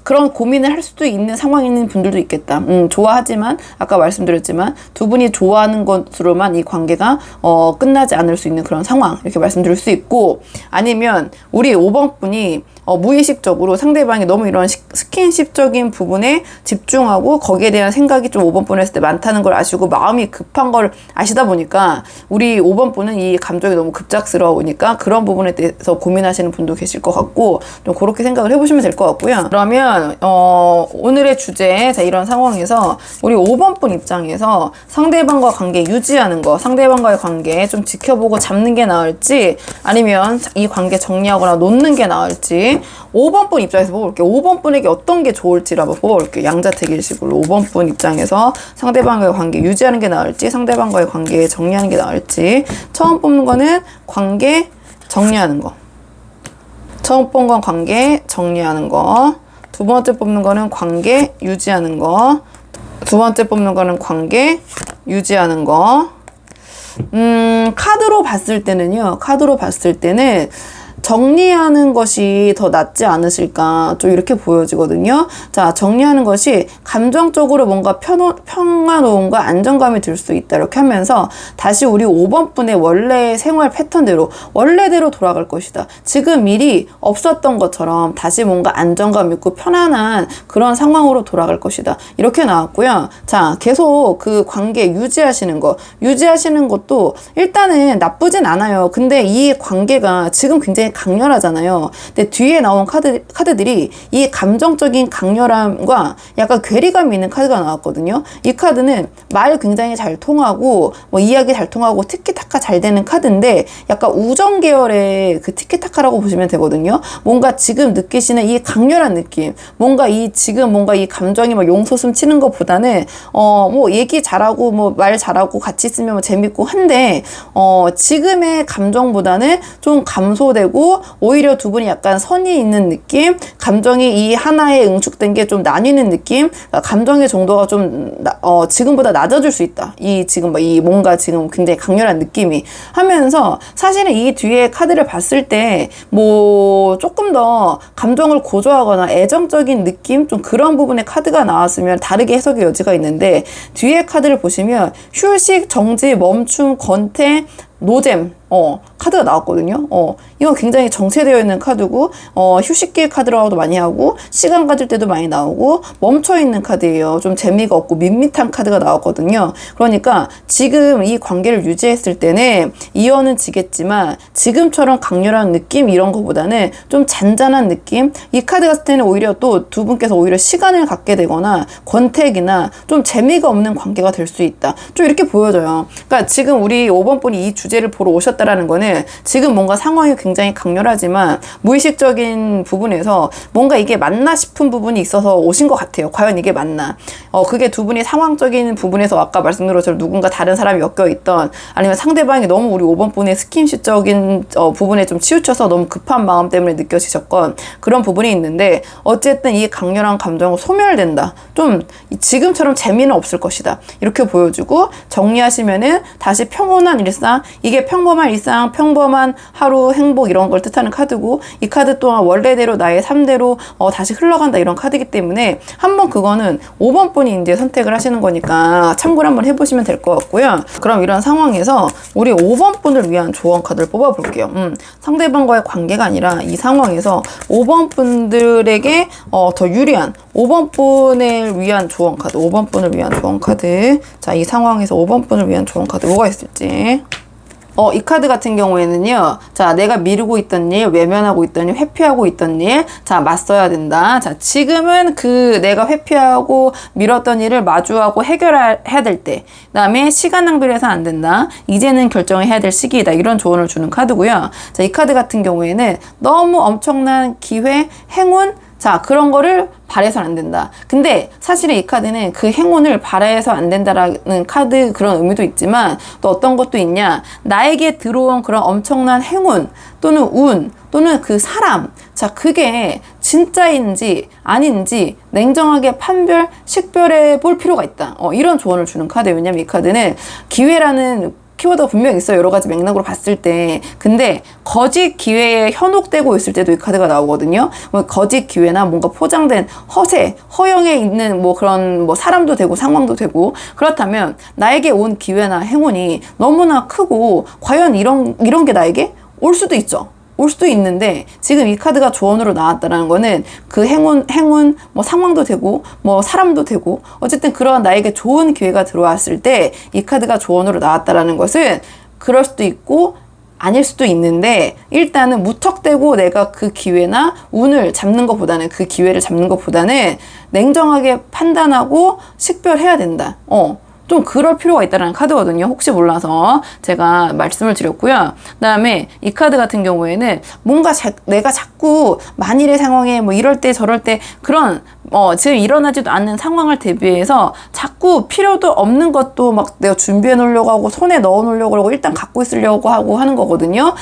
그런 고민을 할 수도 있는 상황에 있는 분들도 있겠다. 좋아하지만 아까 말씀드렸지만 두 분이 좋아하는 것으로만 이 관계가 끝나지 않을 수 있는 그런 상황 이렇게 말씀드릴 수 있고 아니면 우리 5번 분이 무의식적으로 상대방이 너무 이런 스킨십적인 부분에 집중하고 거기에 대한 생각이 좀 5번 분 했을 때 많다는 걸 아시고 마음이 급한 걸 아시다 보니까 우리 5번 분은 이 감정이 너무 급작스러우니까 그런 부분에 대해서 고민하시는 분도 계실 것 같고 좀 그렇게 생각을 해보시면 될 것 같고요. 그러면 오늘의 주제 자 이런 상황에서 우리 5번 분 입장에서 상대방과 관계 유지하는 거 상대방과의 관계 좀 지켜보고 잡는 게 나을지 아니면 이 관계 정리하거나 놓는 게 나을지 5번 분 입장에서 뽑아볼게요. 5번 분에게 어떤 게 좋을지를 한번 뽑아볼게요. 양자택일식으로 5번 분 입장에서 상대방과의 관계 유지하는 게 나을지 상대방과의 관계 정리하는 게 나을지 처음 뽑는 거는 관계 정리하는 거 처음 뽑은 건 관계 정리하는 거 두 번째 뽑는 거는 관계 유지하는 거 두 번째 뽑는 거는 관계 유지하는 거 카드로 봤을 때는요. 카드로 봤을 때는 정리하는 것이 더 낫지 않으실까 좀 이렇게 보여지거든요. 자, 정리하는 것이 감정적으로 뭔가 평화로움과 안정감이 들 수 있다 이렇게 하면서 다시 우리 5번 분의 원래 생활 패턴대로 원래대로 돌아갈 것이다. 지금 일이 없었던 것처럼 다시 뭔가 안정감 있고 편안한 그런 상황으로 돌아갈 것이다. 이렇게 나왔고요. 자, 계속 그 관계 유지하시는 것도 일단은 나쁘진 않아요. 근데 이 관계가 지금 굉장히 강렬하잖아요. 근데 뒤에 나온 카드들이 이 감정적인 강렬함과 약간 괴리감 있는 카드가 나왔거든요. 이 카드는 말 굉장히 잘 통하고 뭐 이야기 잘 통하고 티키타카 잘 되는 카드인데 약간 우정 계열의 그 티키타카라고 보시면 되거든요. 뭔가 지금 느끼시는 이 강렬한 느낌, 뭔가 지금 뭔가 이 감정이 막 용솟음 치는 것보다는 뭐 얘기 잘하고 뭐 말 잘하고 같이 있으면 뭐 재밌고 한데 지금의 감정보다는 좀 감소되고 오히려 두 분이 약간 선이 있는 느낌, 감정이 이 하나에 응축된 게 좀 나뉘는 느낌, 그러니까 감정의 정도가 좀 지금보다 낮아질 수 있다. 지금 이 뭔가 지금 굉장히 강렬한 느낌이 하면서 사실은 이 뒤에 카드를 봤을 때 뭐 조금 더 감정을 고조하거나 애정적인 느낌 좀 그런 부분의 카드가 나왔으면 다르게 해석의 여지가 있는데 뒤에 카드를 보시면 휴식, 정지, 멈춤, 권태, 노잼 카드가 나왔거든요. 이건 굉장히 정체되어 있는 카드고 휴식기 카드라고도 많이 하고 시간 가질 때도 많이 나오고 멈춰있는 카드예요. 좀 재미가 없고 밋밋한 카드가 나왔거든요. 그러니까 지금 이 관계를 유지했을 때는 이어는 지겠지만 지금처럼 강렬한 느낌 이런 거보다는 좀 잔잔한 느낌, 이 카드 갔을 때는 오히려 또 두 분께서 오히려 시간을 갖게 되거나 권태기나 좀 재미가 없는 관계가 될 수 있다. 좀 이렇게 보여져요. 그러니까 지금 우리 5번 분이 이 주제를 보러 오셨다라는 거는 지금 뭔가 상황이 굉장히 강렬하지만 무의식적인 부분에서 뭔가 이게 맞나 싶은 부분이 있어서 오신 것 같아요. 과연 이게 맞나? 그게 두 분이 상황적인 부분에서 아까 말씀드린 것처럼 누군가 다른 사람이 엮여 있던 아니면 상대방이 너무 우리 5번 분의 스킨십적인 부분에 좀 치우쳐서 너무 급한 마음 때문에 느껴지셨건 그런 부분이 있는데 어쨌든 이 강렬한 감정은 소멸된다. 좀 지금처럼 재미는 없을 것이다. 이렇게 보여주고 정리하시면은 다시 평온한 일상, 이게 평범한 일상, 평범한 하루 행복 이런 걸 뜻하는 카드고 이 카드 또한 원래대로 나의 삶대로 다시 흘러간다 이런 카드이기 때문에 한번 그거는 5번 분이 이제 선택을 하시는 거니까 참고를 한번 해보시면 될 것 같고요. 그럼 이런 상황에서 우리 5번 분을 위한 조언 카드를 뽑아볼게요. 상대방과의 관계가 아니라 이 상황에서 5번 분들에게 더 유리한 5번 분을 위한 조언 카드, 5번 분을 위한 조언 카드. 자, 이 상황에서 5번 분을 위한 조언 카드 뭐가 있을지. 이 카드 같은 경우에는요, 자, 내가 미루고 있던 일, 외면하고 있던 일, 회피하고 있던 일, 자, 맞서야 된다. 자, 지금은 내가 회피하고 미뤘던 일을 마주하고 해결해야 될 때, 그 다음에 시간 낭비를 해서 안 된다. 이제는 결정을 해야 될 시기이다. 이런 조언을 주는 카드고요. 자, 이 카드 같은 경우에는 너무 엄청난 기회, 행운, 자, 그런 거를 바라서는 안 된다. 근데 사실은 이 카드는 그 행운을 바라서 안 된다라는 카드 그런 의미도 있지만 또 어떤 것도 있냐. 나에게 들어온 그런 엄청난 행운 또는 운 또는 그 사람. 자, 그게 진짜인지 아닌지 냉정하게 식별해 볼 필요가 있다. 이런 조언을 주는 카드예요. 왜냐면 이 카드는 기회라는 키워드가 분명히 있어요. 여러 가지 맥락으로 봤을 때. 근데 거짓 기회에 현혹되고 있을 때도 이 카드가 나오거든요. 뭐 거짓 기회나 뭔가 포장된 허영에 있는 뭐 그런 뭐 사람도 되고 상황도 되고 그렇다면 나에게 온 기회나 행운이 너무나 크고 과연 이런 게 나에게 올 수도 있죠. 올 수도 있는데 지금 이 카드가 조언으로 나왔다는 거는 그 행운 뭐 상황도 되고 뭐 사람도 되고 어쨌든 그런 나에게 좋은 기회가 들어왔을 때 이 카드가 조언으로 나왔다는 것은 그럴 수도 있고 아닐 수도 있는데 일단은 무턱대고 내가 그 기회나 운을 잡는 것보다는 그 기회를 잡는 것보다는 냉정하게 판단하고 식별해야 된다. 좀 그럴 필요가 있다는 카드거든요. 혹시 몰라서 제가 말씀을 드렸고요. 그 다음에 이 카드 같은 경우에는 뭔가 내가 자꾸 만일의 상황에 뭐 이럴 때 저럴 때 그런 지금 일어나지도 않는 상황을 대비해서 자꾸 필요도 없는 것도 막 내가 준비해 놓으려고 하고 손에 넣어 놓으려고 하고 일단 갖고 있으려고 하고 하는 거거든요.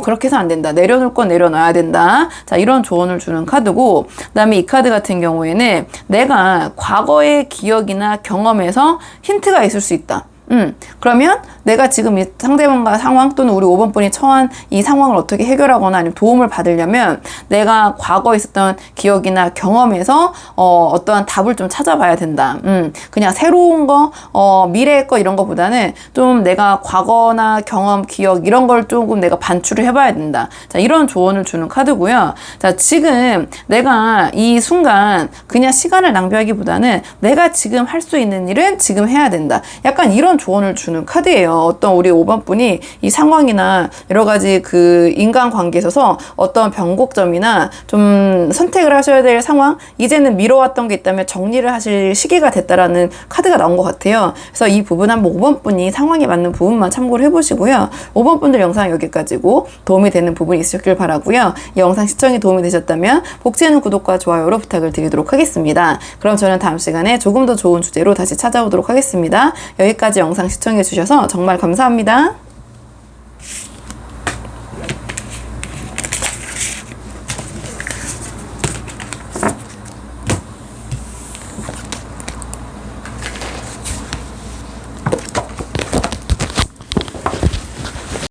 그렇게 해서 안 된다. 내려놓을 건 내려놔야 된다. 자, 이런 조언을 주는 카드고 그 다음에 이 카드 같은 경우에는 내가 과거의 기억이나 경험에서 힌트가 있을 수 있다. 그러면 내가 지금 이 상대방과 상황 또는 우리 5번 분이 처한 이 상황을 어떻게 해결하거나 아니면 도움을 받으려면 내가 과거에 있었던 기억이나 경험에서 어떠한 답을 좀 찾아봐야 된다. 그냥 새로운 거, 미래의 거 이런 거보다는 좀 내가 과거나 경험, 기억 이런 걸 조금 내가 반출을 해봐야 된다. 자, 이런 조언을 주는 카드고요. 자, 지금 내가 이 순간 그냥 시간을 낭비하기보다는 내가 지금 할 수 있는 일은 지금 해야 된다. 약간 이런 이런 조언을 주는 카드예요. 어떤 우리 5번 분이 이 상황이나 여러 가지 그 인간관계에 있어서 어떤 변곡점이나 좀 선택을 하셔야 될 상황, 이제는 미뤄왔던 게 있다면 정리를 하실 시기가 됐다라는 카드가 나온 것 같아요. 그래서 이 부분 한번 5번 분이 상황에 맞는 부분만 참고를 해보시고요. 5번 분들 영상 여기까지고 도움이 되는 부분이 있으셨길 바라고요. 이 영상 시청이 도움이 되셨다면 복지에는 구독과 좋아요로 부탁을 드리도록 하겠습니다. 그럼 저는 다음 시간에 조금 더 좋은 주제로 다시 찾아오도록 하겠습니다. 여기까지 영상 시청해 주셔서 정말 감사합니다.